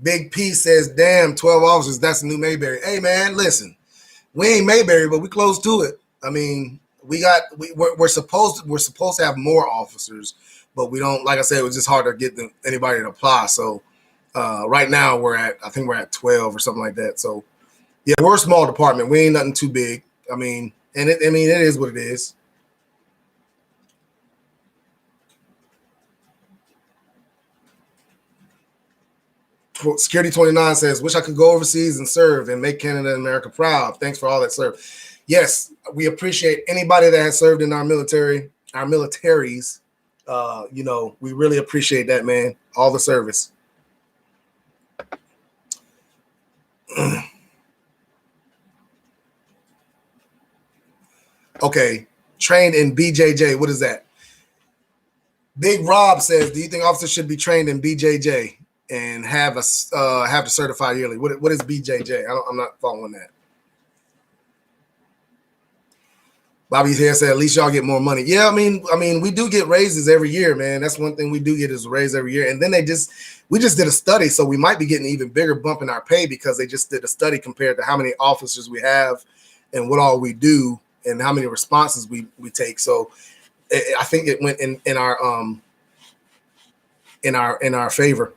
S1: Big P says, damn, 12 officers, that's a new Mayberry. Hey, man, listen, we ain't Mayberry, but we close to it. I mean, we're supposed to have more officers, but we don't, like I said, it was just hard to get anybody to apply. So right now I think we're at 12 or something like that. So Yeah, we're a small department. We ain't nothing too big. I mean, it is what it is. Security 29 says, wish I could go overseas and serve and make Canada and America proud. Thanks for all that serve. Yes, we appreciate anybody that has served in our military, our militaries. We really appreciate that, man. All the service. Okay, trained in BJJ. What is that? Big Rob says, do you think officers should be trained in BJJ and have to certify yearly? What is BJJ? I'm not following that. Bobby's here said, at least y'all get more money. Yeah, I mean, we do get raises every year, man. That's one thing we do get is a raise every year. And then we just did a study, so we might be getting an even bigger bump in our pay because they just did a study compared to how many officers we have and what all we do and how many responses we take. So I think it went in our favor.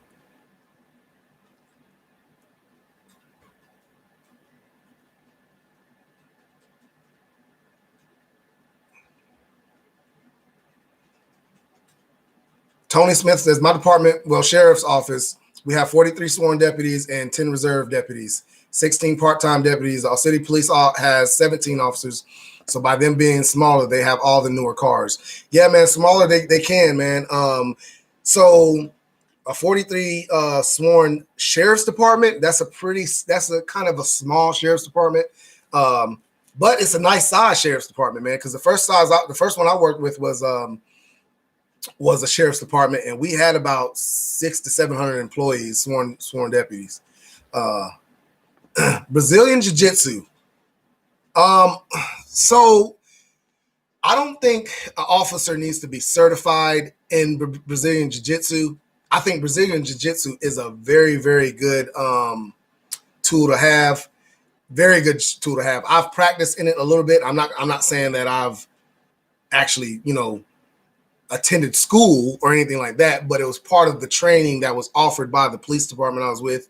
S1: Tony Smith says, my department, sheriff's office, we have 43 sworn deputies and 10 reserve deputies, 16 part-time deputies. Our city police has 17 officers. So by them being smaller, they have all the newer cars. Yeah, man, smaller they can, man. So a 43 sworn sheriff's department, that's a kind of a small sheriff's department. But it's a nice size sheriff's department, man, because the first one I worked with was a sheriff's department, and we had about 600 to 700 employees, sworn deputies. Brazilian Jiu-Jitsu. So I don't think an officer needs to be certified in Brazilian Jiu-Jitsu. I think Brazilian Jiu-Jitsu is a very, very good tool to have. Very good tool to have. I've practiced in it a little bit. I'm not saying that I've actually, attended school or anything like that, but it was part of the training that was offered by the police department I was with.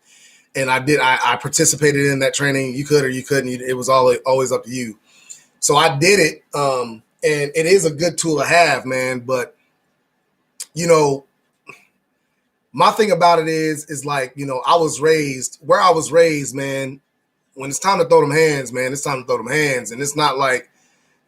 S1: And I participated in that training. You could or you couldn't. It was always up to you. So I did it. And it is a good tool to have, man. But, my thing about it is like, I was raised, man, when it's time to throw them hands, man, it's time to throw them hands. And it's not like,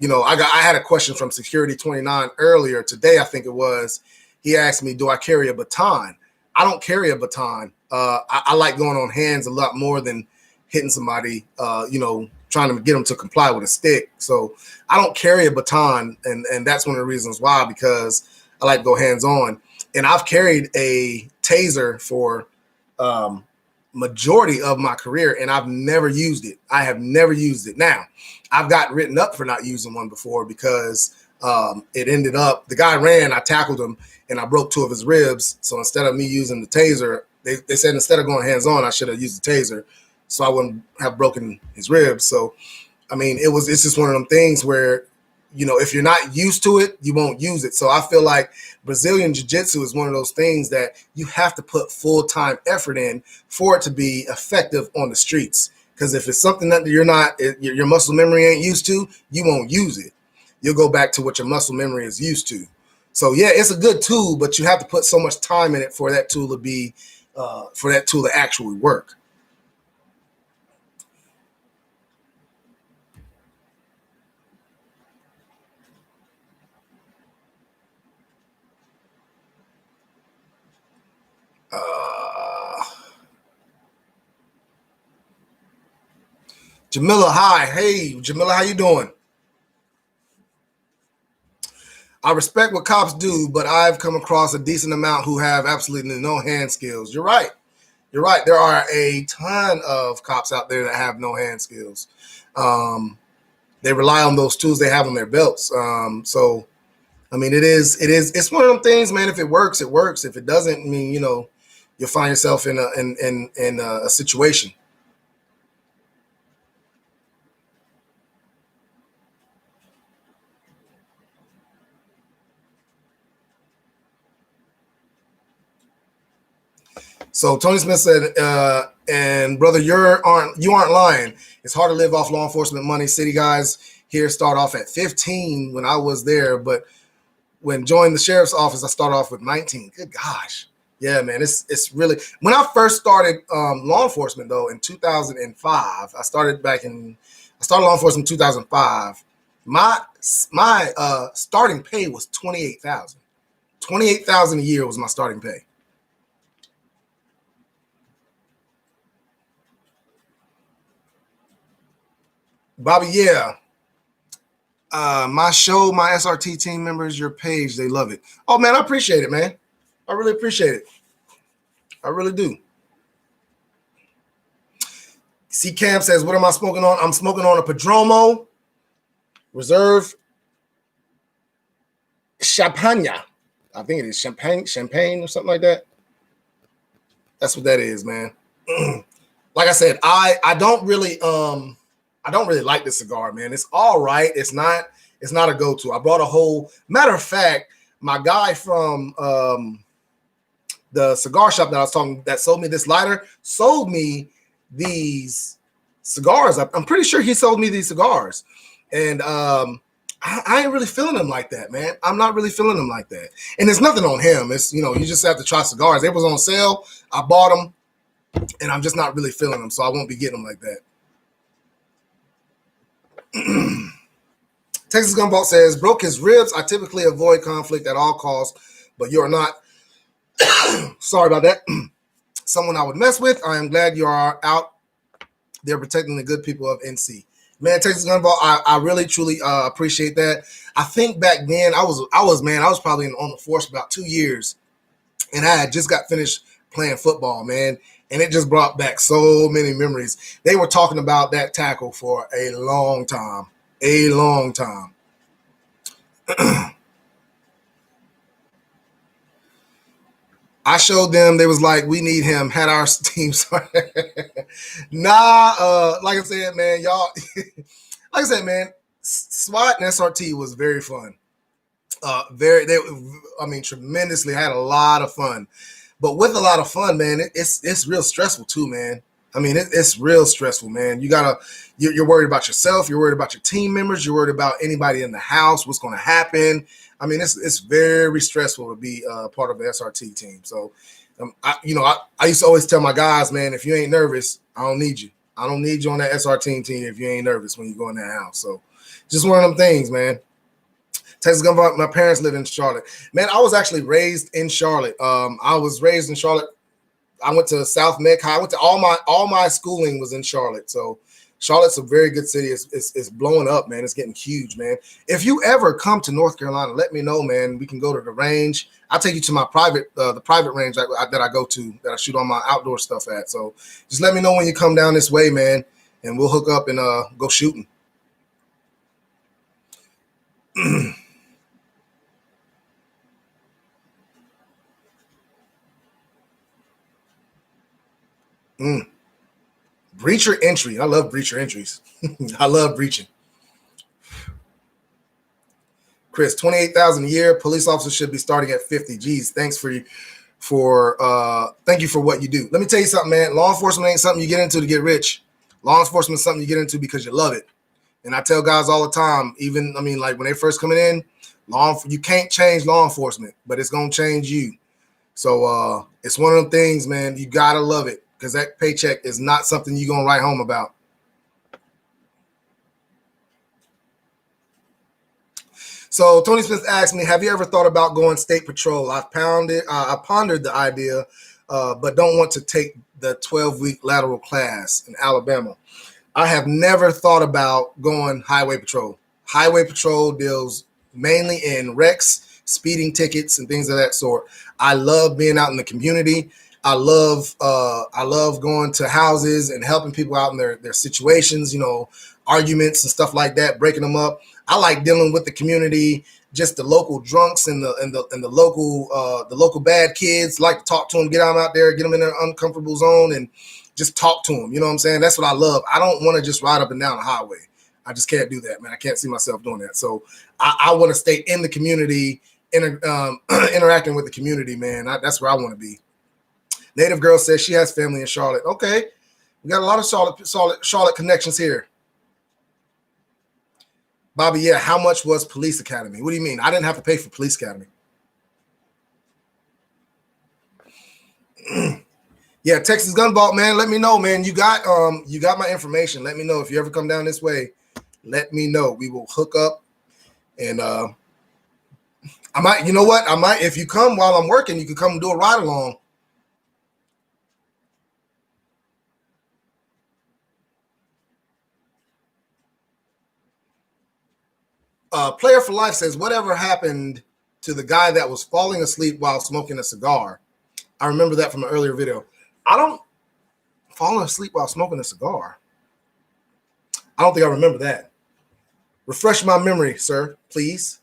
S1: I had a question from Security 29 earlier today, I think it was. He asked me, do I carry a baton? I don't carry a baton. I like going on hands a lot more than hitting somebody, trying to get them to comply with a stick. So I don't carry a baton, and that's one of the reasons why, because I like to go hands-on. And I've carried a taser for majority of my career, and I've never used it. I have never used it. Now, I've got written up for not using one before because it ended up, the guy ran, I tackled him, and I broke 2 of his ribs. So instead of me using the taser, they said instead of going hands-on, I should have used the taser so I wouldn't have broken his ribs. So, I mean, it's just one of them things where, if you're not used to it, you won't use it. So I feel like Brazilian Jiu-Jitsu is one of those things that you have to put full-time effort in for it to be effective on the streets. Because if it's something that your muscle memory ain't used to, you won't use it. You'll go back to what your muscle memory is used to. So yeah, it's a good tool, but you have to put so much time in it for that tool to actually work. Jamila, hi. Hey, Jamila, how you doing? I respect what cops do, but I've come across a decent amount who have absolutely no hand skills. You're right. You're right. There are a ton of cops out there that have no hand skills. They rely on those tools they have on their belts. So, I mean, it's one of them things, man. If it works, it works. If it doesn't, I mean, you'll find yourself in a situation. So Tony Smith said, and brother, you aren't lying. It's hard to live off law enforcement money. City guys here start off at 15 when I was there, but when joined the sheriff's office, I started off with 19. Good gosh. Yeah, man, it's really, when I first started law enforcement though in 2005, I started law enforcement in 2005. My starting pay was $28,000. $28,000 a year was my starting pay. Bobby, yeah. My show, my SRT team members, your page, they love it. Oh man, I appreciate it, man. I really appreciate it. I really do. C Cam says, what am I smoking on? I'm smoking on a Padromo Reserve Champagne. I think it is champagne or something like that. That's what that is, man. Like I said, I don't really like this cigar, man. It's all right. It's not a go-to. I brought a whole, matter of fact, my guy from the cigar shop that I was talking, that sold me this lighter, sold me these cigars. I'm pretty sure he sold me these cigars. And I ain't really feeling them like that, man. I'm not really feeling them like that. And it's nothing on him. It's, you just have to try cigars. It was on sale. I bought them, and I'm just not really feeling them, so I won't be getting them like that. Texas Gunbolt says, broke his ribs. I typically avoid conflict at all costs, but you're not. Sorry about that. Someone I would mess with. I am glad you are out there protecting the good people of NC. Man, Texas Gunbolt, I really truly appreciate that. I think back then I was probably on the force for about 2 years, and I had just got finished playing football, man, and it just brought back so many memories. They were talking about that tackle for a long time. I showed them, they was like, we need him, had our team started. Like I said, man, y'all, like I said, man, SWAT and SRT was very fun. Tremendously, had a lot of fun. But with a lot of fun, man, it's real stressful too, man. I mean, it's real stressful, man. You're worried about yourself. You're worried about your team members. You're worried about anybody in the house, what's going to happen. I mean, it's very stressful to be part of the SRT team. So, I used to always tell my guys, man, if you ain't nervous, I don't need you. I don't need you on that SRT team if you ain't nervous when you go in that house. So, just one of them things, man. Texas Gunbolt, my parents live in Charlotte. Man, I was actually raised in Charlotte. I was raised in Charlotte. I went to South Meck High. I went to all my schooling was in Charlotte. So Charlotte's a very good city. It's blowing up, man. It's getting huge, man. If you ever come to North Carolina, let me know, man. We can go to the range. I'll take you to my the private range that I go to, that I shoot all my outdoor stuff at. So just let me know when you come down this way, man, and we'll hook up and go shooting. Breacher entry. I love breacher entries. I love breaching. Chris, $28,000 a year. Police officers should be starting at 50. Geez, thanks thank you for what you do. Let me tell you something, man. Law enforcement ain't something you get into to get rich. Law enforcement is something you get into because you love it. And I tell guys all the time, like when they first coming in, you can't change law enforcement, but it's gonna change you. So it's one of them things, man. You gotta love it, because that paycheck is not something you're going to write home about. So Tony Smith asked me, have you ever thought about going state patrol? I pondered the idea, but don't want to take the 12-week lateral class in Alabama. I have never thought about going highway patrol. Highway patrol deals mainly in wrecks, speeding tickets, and things of that sort. I love being out in the community. I love going to houses and helping people out in their situations, arguments and stuff like that, breaking them up. I like dealing with the community, just the local drunks and the local bad kids. Like to talk to them, get them out there, get them in their uncomfortable zone, and just talk to them. You know what I'm saying? That's what I love. I don't want to just ride up and down the highway. I just can't do that, man. I can't see myself doing that. So I want to stay in the community, interacting with the community, man. That's where I want to be. Native Girl says she has family in Charlotte. Okay. We got a lot of Charlotte connections here. Bobby, yeah, how much was Police Academy? What do you mean? I didn't have to pay for Police Academy. Yeah, Texas Gun Vault, man. Let me know, man. You got my information. Let me know if you ever come down this way. Let me know. We will hook up, and I might. You know what? I might. If you come while I'm working, you can come and do a ride along. Player for Life says, whatever happened to the guy that was falling asleep while smoking a cigar? I remember that from an earlier video. I don't fall asleep while smoking a cigar. I don't think I remember that. Refresh my memory, sir, please.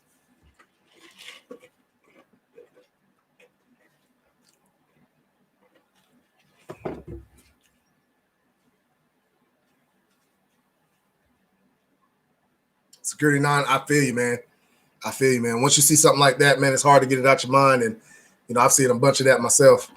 S1: Security 9, I feel you, man. I feel you, man. Once you see something like that, man, it's hard to get it out your mind. And, you know, I've seen a bunch of that myself.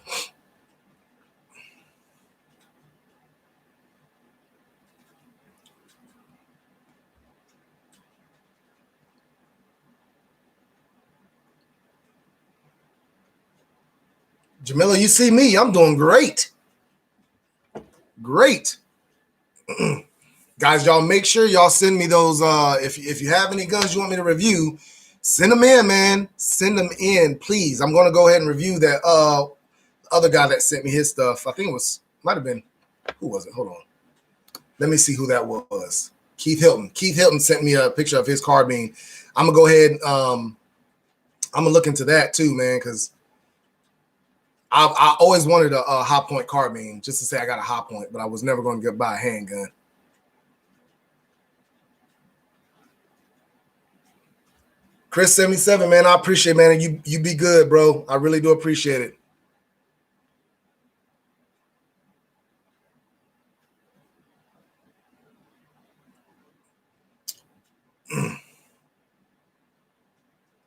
S1: Jamila, you see me. I'm doing great. Great. Guys, y'all make sure y'all send me those. If you have any guns you want me to review, send them in, man. Send them in, please. I'm going to go ahead and review that other guy that sent me his stuff. I think it might have been, who was it? Hold on. Let me see who that was. Keith Hilton. Keith Hilton sent me a picture of his carbine. I'm going to go ahead. I'm going to look into that too, man, because I always wanted a high point carbine just to say I got a high point, but I was never going to buy a handgun. Chris 77, man, I appreciate it, man. And you be good, bro. I really do appreciate it.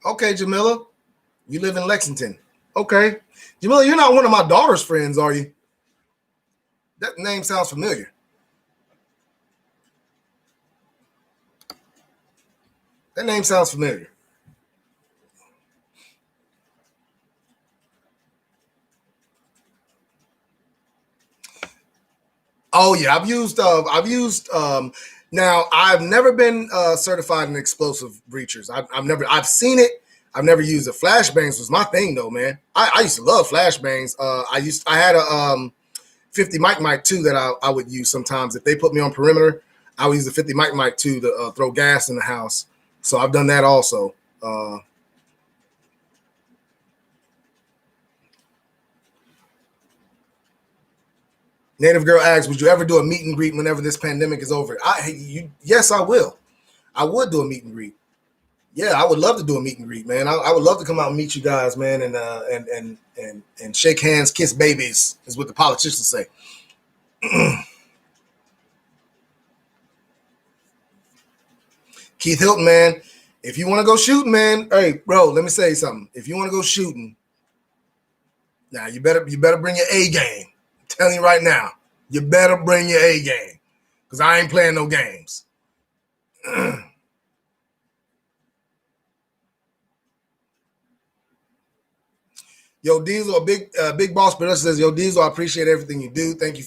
S1: Okay, Jamila. You live in Lexington. Okay. Jamila, you're not one of my daughter's friends, are you? That name sounds familiar. That name sounds familiar. Oh yeah, I've used now I've never been certified in explosive breachers. I've seen it. I've never used it. Flashbangs was my thing though, man. I used to love flashbangs. I had a 50 mic 2 that I would use sometimes. If they put me on perimeter, I would use the 50 mic 2 to throw gas in the house. So I've done that also. Native Girl asks, would you ever do a meet and greet whenever this pandemic is over? Yes, I will. I would do a meet and greet. Yeah, I would love to do a meet and greet, man. I would love to come out and meet you guys, man, and shake hands, kiss babies, is what the politicians say. Keith Hilton, man, if you want to go shooting, man, hey, bro, let me say something. If you want to go shooting, now you better bring your A game. I'm telling you right now, you better bring your A game, because I ain't playing no games. Yo, Diesel, a big boss producer says, yo, Diesel, I appreciate everything you do. Thank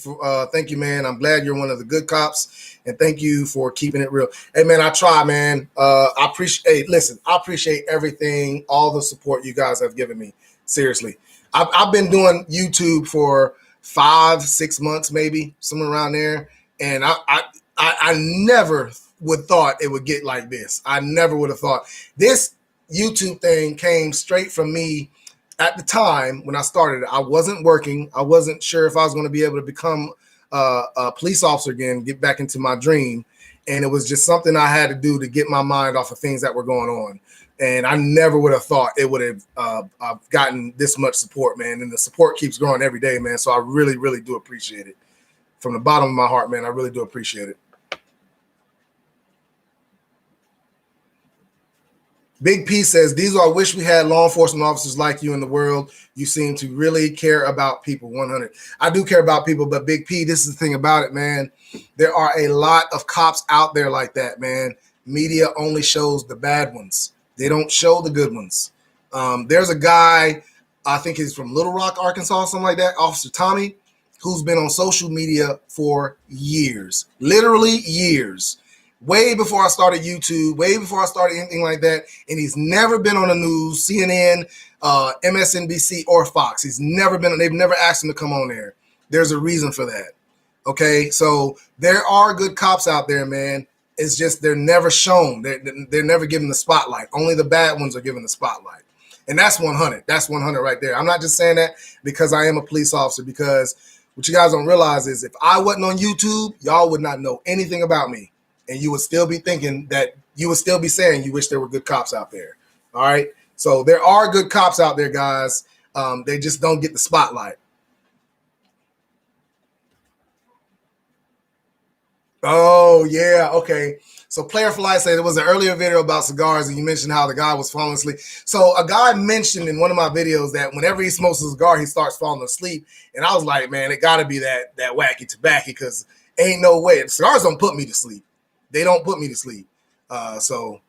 S1: you, man. I'm glad you're one of the good cops, and thank you for keeping it real. Hey, man, I try, man. I appreciate everything, all the support you guys have given me. Seriously, I've been doing YouTube for 5-6 months, maybe somewhere around there, and I never would thought it would get like this. I never would have thought this YouTube thing came straight from me. At the time when I started, I wasn't working. I wasn't sure if I was going to be able to become a police officer again, get back into my dream. And it was just something I had to do to get my mind off of things that were going on. And I never would have thought it would have gotten this much support, man. And the support keeps growing every day, man. So I really, really do appreciate it. From the bottom of my heart, man, I really do appreciate it. Big P says, Diesel, I wish we had law enforcement officers like you in the world. You seem to really care about people. 100. I do care about people, but Big P, this is the thing about it, man. There are a lot of cops out there like that, man. Media only shows the bad ones. They don't show the good ones. There's a guy, I think he's from Little Rock, Arkansas, something like that, Officer Tommy, who's been on social media for years, literally years. Way before I started YouTube, way before I started anything like that. And he's never been on the news, CNN, MSNBC, or Fox. He's never been, they've never asked him to come on there. There's a reason for that. Okay, so there are good cops out there, man. It's just they're never shown. They're never given the spotlight. Only the bad ones are given the spotlight. And that's 100. That's 100 right there. I'm not just saying that because I am a police officer, because what you guys don't realize is if I wasn't on YouTube, y'all would not know anything about me. And you would still be thinking that you would still be saying you wish there were good cops out there. All right. So there are good cops out there, guys. They just don't get the spotlight. Oh, yeah. Okay. So Player for Life said there was an earlier video about cigars and you mentioned how the guy was falling asleep. So a guy mentioned in one of my videos that whenever he smokes a cigar, he starts falling asleep. And I was like, man, it got to be that wacky tobacco, because ain't no way. Cigars don't put me to sleep. They don't put me to sleep. So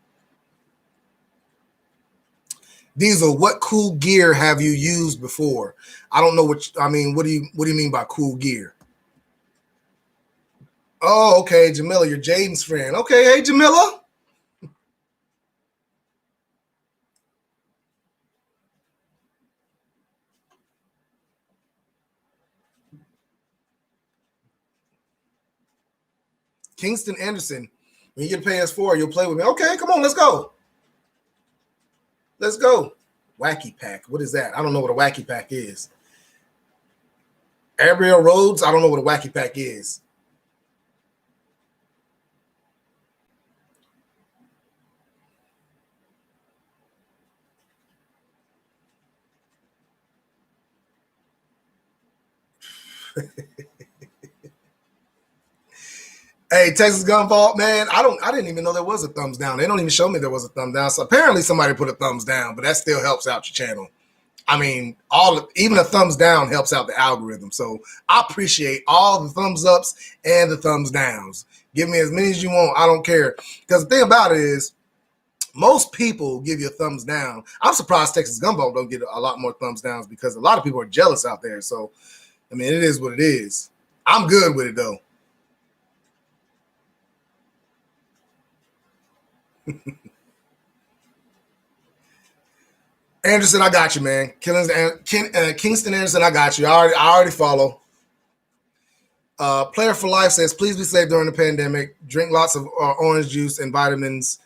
S1: Diesel, what cool gear have you used before? I don't know what I mean. What do you mean by cool gear? Oh, okay, Jamila, you're Jaden's friend. Okay, hey Jamila. Kingston Anderson, when you get a PS4, you'll play with me. Okay, come on, let's go. Let's go. Wacky Pack. What is that? I don't know what a Wacky Pack is. Aerial Roads. I don't know what a Wacky Pack is. Hey, Texas Gun Vault, man. I didn't even know there was a thumbs down. They don't even show me there was a thumbs down. So apparently somebody put a thumbs down, but that still helps out your channel. I mean, even a thumbs down helps out the algorithm. So I appreciate all the thumbs ups and the thumbs downs. Give me as many as you want. I don't care. Because the thing about it is, most people give you a thumbs down. I'm surprised Texas Gun Vault don't get a lot more thumbs downs, because a lot of people are jealous out there. So, I mean, it is what it is. I'm good with it, though. Anderson, I got you, man. Kingston Anderson, I got you. I already follow. Player for Life says, please be safe during the pandemic. Drink lots of orange juice and vitamins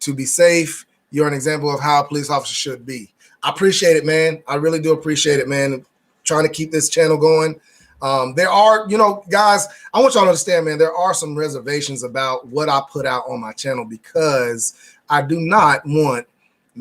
S1: to be safe. You're an example of how a police officer should be. I appreciate it, man. I really do appreciate it, man. Trying to keep this channel going. There are, guys, I want y'all to understand, man, there are some reservations about what I put out on my channel, because I do not want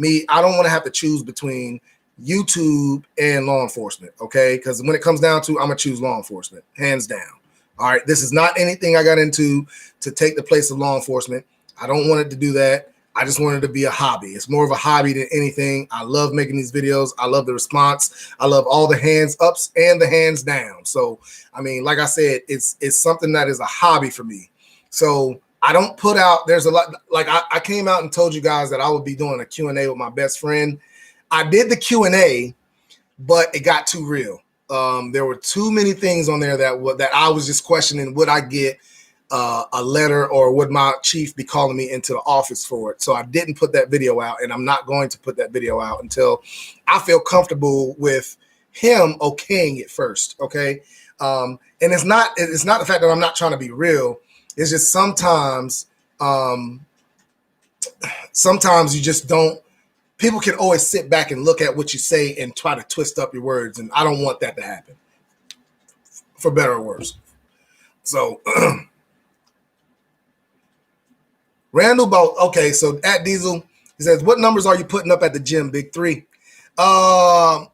S1: I don't want to have to choose between YouTube and law enforcement, okay? Because when it comes down to, I'm going to choose law enforcement, hands down. All right, this is not anything I got into to take the place of law enforcement. I don't want it to do that. I just want it to be a hobby. It's more of a hobby than anything. I love making these videos. I love the response. I love all the hands ups and the hands down. So, I mean, like I said, it's something that is a hobby for me. So I don't put out, there's a lot, like I came out and told you guys that I would be doing a Q&A with my best friend. I did the Q&A, but it got too real. There were too many things on there that I was just questioning, would I get a letter, or would my chief be calling me into the office for it? So I didn't put that video out, and I'm not going to put that video out until I feel comfortable with him okaying it first. Okay. And it's not the fact that I'm not trying to be real. It's just sometimes you just don't, people can always sit back and look at what you say and try to twist up your words. And I don't want that to happen, for better or worse. So Randall Bolt, okay, so at Diesel, he says, what numbers are you putting up at the gym, Big Three? Well,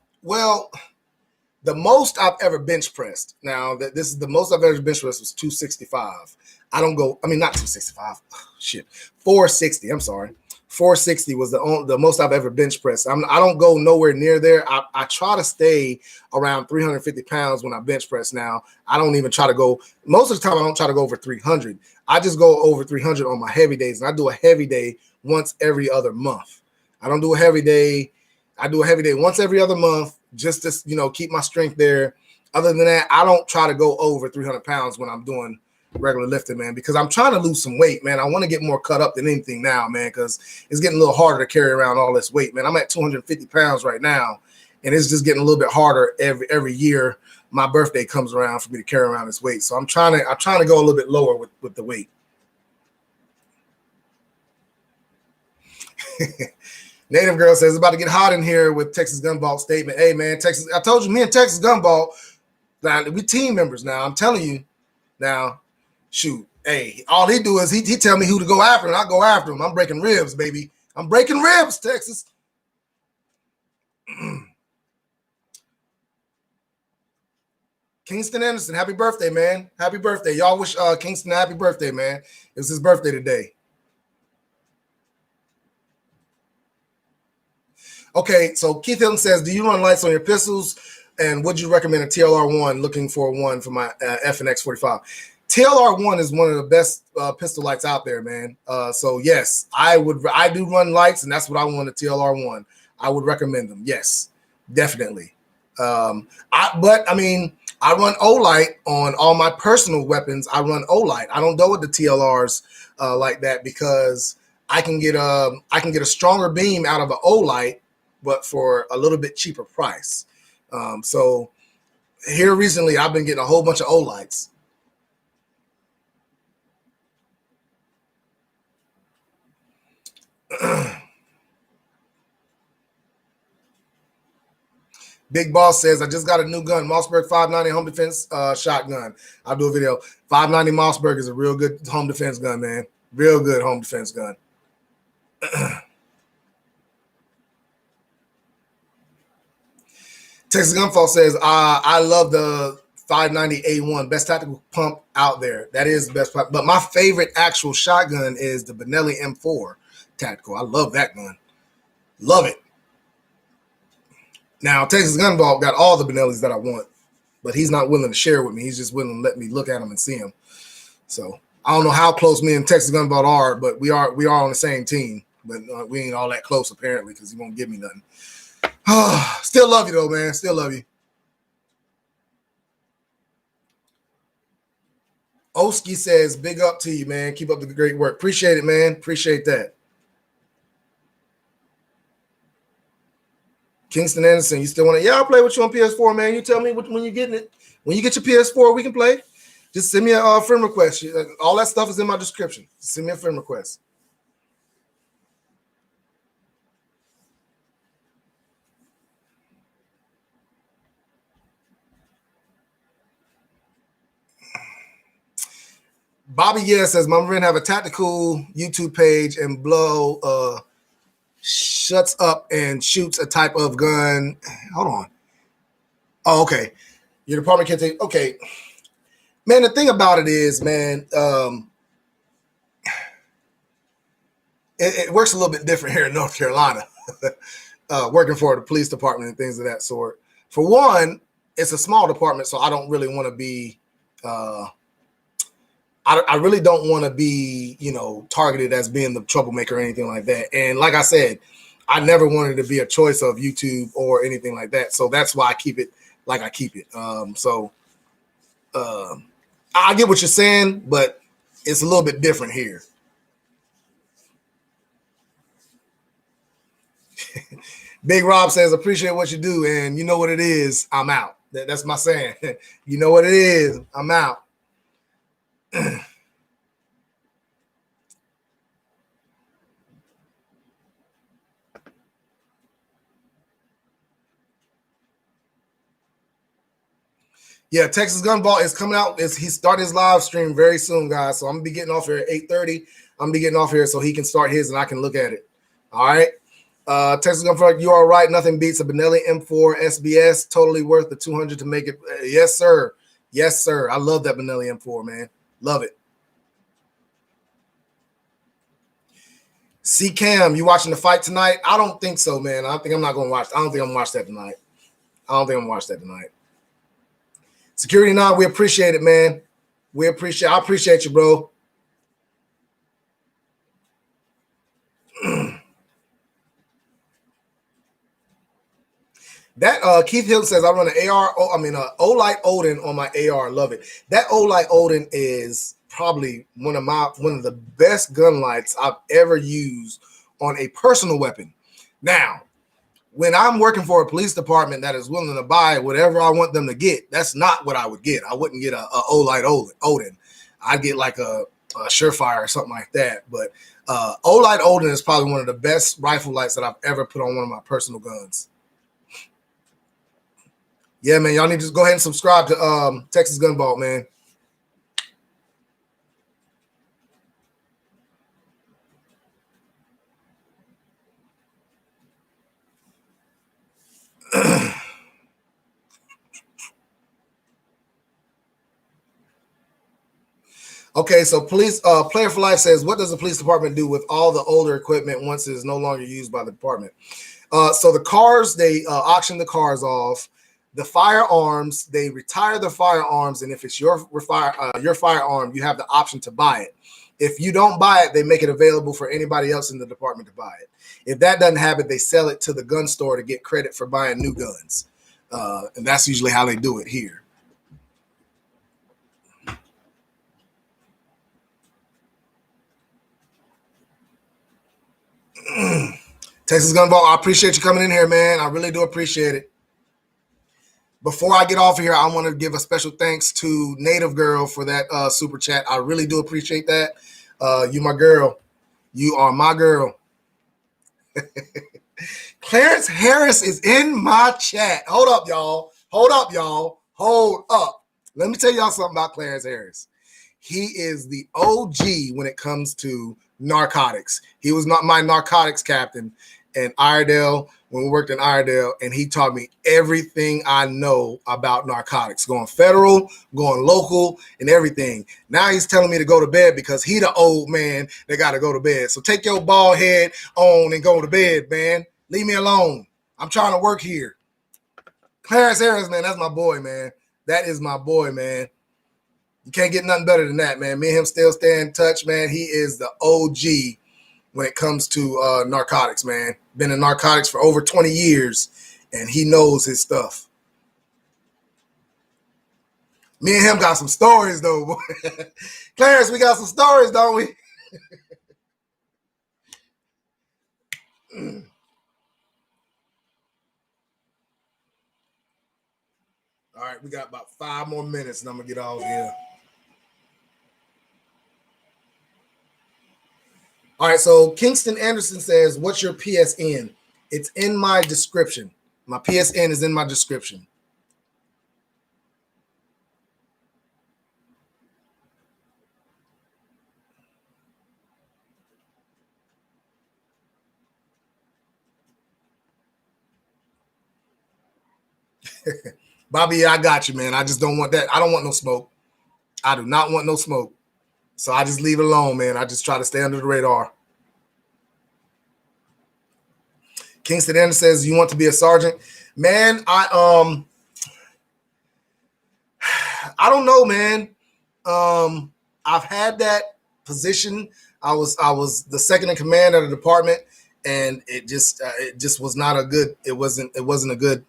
S1: the most I've ever bench pressed, now that this is the most I've ever bench pressed, was 265. Not 265. Shit. 460. I'm sorry. 460 was the most I've ever bench pressed. I don't go nowhere near there. I try to stay around 350 pounds when I bench press now. I don't even try to go. Most of the time, I don't try to go over 300. I just go over 300 on my heavy days. And I do a heavy day once every other month. I don't do a heavy day. I do a heavy day once every other month just to, keep my strength there. Other than that, I don't try to go over 300 pounds when I'm doing regular lifting, man, because I'm trying to lose some weight, man. I want to get more cut up than anything now, man, because it's getting a little harder to carry around all this weight, man. I'm at 250 pounds right now, and it's just getting a little bit harder every year. My birthday comes around for me to carry around this weight, so I'm trying to go a little bit lower with the weight. Native Girl says it's about to get hot in here with Texas Gunball statement. Hey, man, Texas, I told you, me and Texas Gunball, now we team members now. I'm telling you now. Shoot, hey, all he do is he tell me who to go after, and I go after him. I'm breaking ribs, baby. I'm breaking ribs, Texas. Kingston Anderson, happy birthday, man. Happy birthday. Y'all wish Kingston a happy birthday, man. It's his birthday today. Okay, so Keith Hilton says, do you run lights on your pistols? And would you recommend a TLR1 looking for one for my FNX 45? TLR1 is one of the best pistol lights out there, man. So yes, I do run lights, and that's what I want, a TLR1. I would recommend them. Yes, definitely. I run O-light on all my personal weapons. I run O-light. I don't go with the TLRs like that because I can get a stronger beam out of an O-light, but for a little bit cheaper price. So here recently, I've been getting a whole bunch of O-lights. Big Boss says, I just got a new gun, Mossberg 590 home defense shotgun. I'll do a video. 590 Mossberg is a real good home defense gun, man. Real good home defense gun. Texas Gunfall says, I love the 590A1, best tactical pump out there. That is the best pump. But my favorite actual shotgun is the Benelli M4 tactical. I love that gun. Love it. Now, Texas Gunball got all the Benellis that I want, but he's not willing to share with me. He's just willing to let me look at them and see them. So I don't know how close me and Texas Gunball are, but we are on the same team. But we ain't all that close apparently because he won't give me nothing. Still love you though, man. Still love you. Oski says, big up to you, man. Keep up the great work. Appreciate it, man. Appreciate that. Kingston Anderson, you still want to? Yeah, I'll play with you on PS4, man. You tell me when you're getting it. When you get your PS4, we can play. Just send me a friend request. All that stuff is in my description. Just send me a friend request. Bobby Yes says, my friend have a tactical YouTube page and blow shuts up and shoots a type of gun. Hold on. Oh, okay. Your department can take. Okay, man. The thing about it is, man, it works a little bit different here in North Carolina. Working for the police department and things of that sort. For one, it's a small department, so I don't really want to be. I really don't want to be, targeted as being the troublemaker or anything like that. And like I said, I never wanted to be a choice of YouTube or anything like that. So that's why I keep it like I keep it. I get what you're saying, but it's a little bit different here. Big Rob says, appreciate what you do. And you know what it is. I'm out. That's my saying. You know what it is. I'm out. Yeah, Texas Gunball is coming out. He started his live stream very soon, guys. So I'm gonna be getting off here at 8:30. I'm gonna be getting off here so he can start his and I can look at it. All right. Texas Gunball, you are right. Nothing beats a Benelli M4 SBS. Totally worth the 200 to make it. Yes, sir. Yes, sir. I love that Benelli M4, man. Love it. See Cam, you watching the fight tonight? I don't think so, man. I don't think I'm not going to watch. I don't think I'm going to watch that tonight. I don't think I'm going to watch that tonight. Security 9, we appreciate it, man. I appreciate you, bro. That Keith Hill says I run an Olight Odin on my AR. Love it. That Olight Odin is probably one of the best gun lights I've ever used on a personal weapon. Now, when I'm working for a police department that is willing to buy whatever I want them to get, that's not what I would get. I wouldn't get a Olight Odin. I'd get like a Surefire or something like that. But Olight Odin is probably one of the best rifle lights that I've ever put on one of my personal guns. Yeah, man, y'all need to just go ahead and subscribe to Texas Gun Vault, man. Okay, so police Player for Life says, what does the police department do with all the older equipment once it is no longer used by the department? So the cars, they auction the cars off. The firearms, they retire the firearms, and if it's your firearm, you have the option to buy it. If you don't buy it, they make it available for anybody else in the department to buy it. If that doesn't happen, they sell it to the gun store to get credit for buying new guns. And that's usually how they do it here. Texas Gun Vault, I appreciate you coming in here, man. I really do appreciate it. Before I get off of here, I want to give a special thanks to Native Girl for that super chat. I really do appreciate that. You my girl. You are my girl. Clarence Harris is in my chat. Hold up, y'all. Hold up. Let me tell y'all something about Clarence Harris. He is the OG when it comes to narcotics. He was not my narcotics captain in Iredell when we worked in Iredell, and he taught me everything I know about narcotics, going federal, going local, and everything. Now he's telling me to go to bed because he the old man that got to go to bed. So take your bald head on and go to bed, man. Leave me alone. I'm trying to work here. Clarence Harris, man, that's my boy, man. That is my boy, man. You can't get nothing better than that, man. Me and him still stay in touch, man. He is the OG when it comes to narcotics, man. Been in narcotics for over 20 years, and he knows his stuff. Me and him got some stories, though. Clarence, we got some stories, don't we? All right, we got about 5 more minutes, and I'm going to get off here. All right, so Kingston Anderson says, what's your PSN? It's in my description. My PSN is in my description. Bobby, I got you, man. I just don't want that. I don't want no smoke. I do not want no smoke. So I just leave it alone, man. I just try to stay under the radar. Kingston Anderson says, you want to be a sergeant? Man, I don't know, man. I've had that position. I was the second in command of the department, and it just was not a good. It wasn't a good.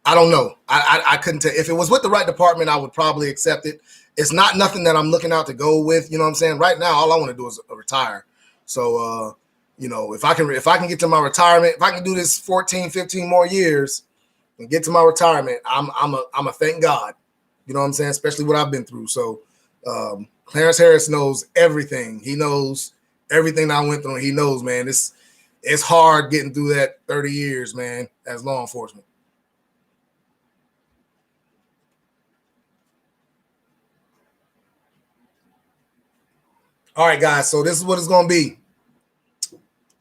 S1: I don't know. I couldn't tell. If it was with the right department, I would probably accept it. It's not nothing that I'm looking out to go with. You know what I'm saying? Right now, all I want to do is retire. So, if I can get to my retirement, if I can do this 14, 15 more years and get to my retirement, I'm a thank God. You know what I'm saying? Especially what I've been through. So, Clarence Harris knows everything. He knows everything I went through. He knows, man. It's hard getting through that 30 years, man, as law enforcement. All right, guys. So this is what it's going to be.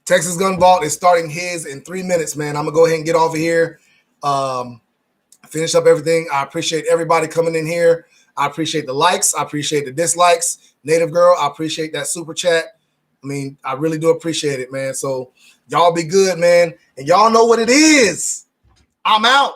S1: Texas Gun Vault is starting his in 3 minutes, man. I'm going to go ahead and get off of here. Finish up everything. I appreciate everybody coming in here. I appreciate the likes. I appreciate the dislikes. Native Girl, I appreciate that super chat. I mean, I really do appreciate it, man. So y'all be good, man. And y'all know what it is. I'm out.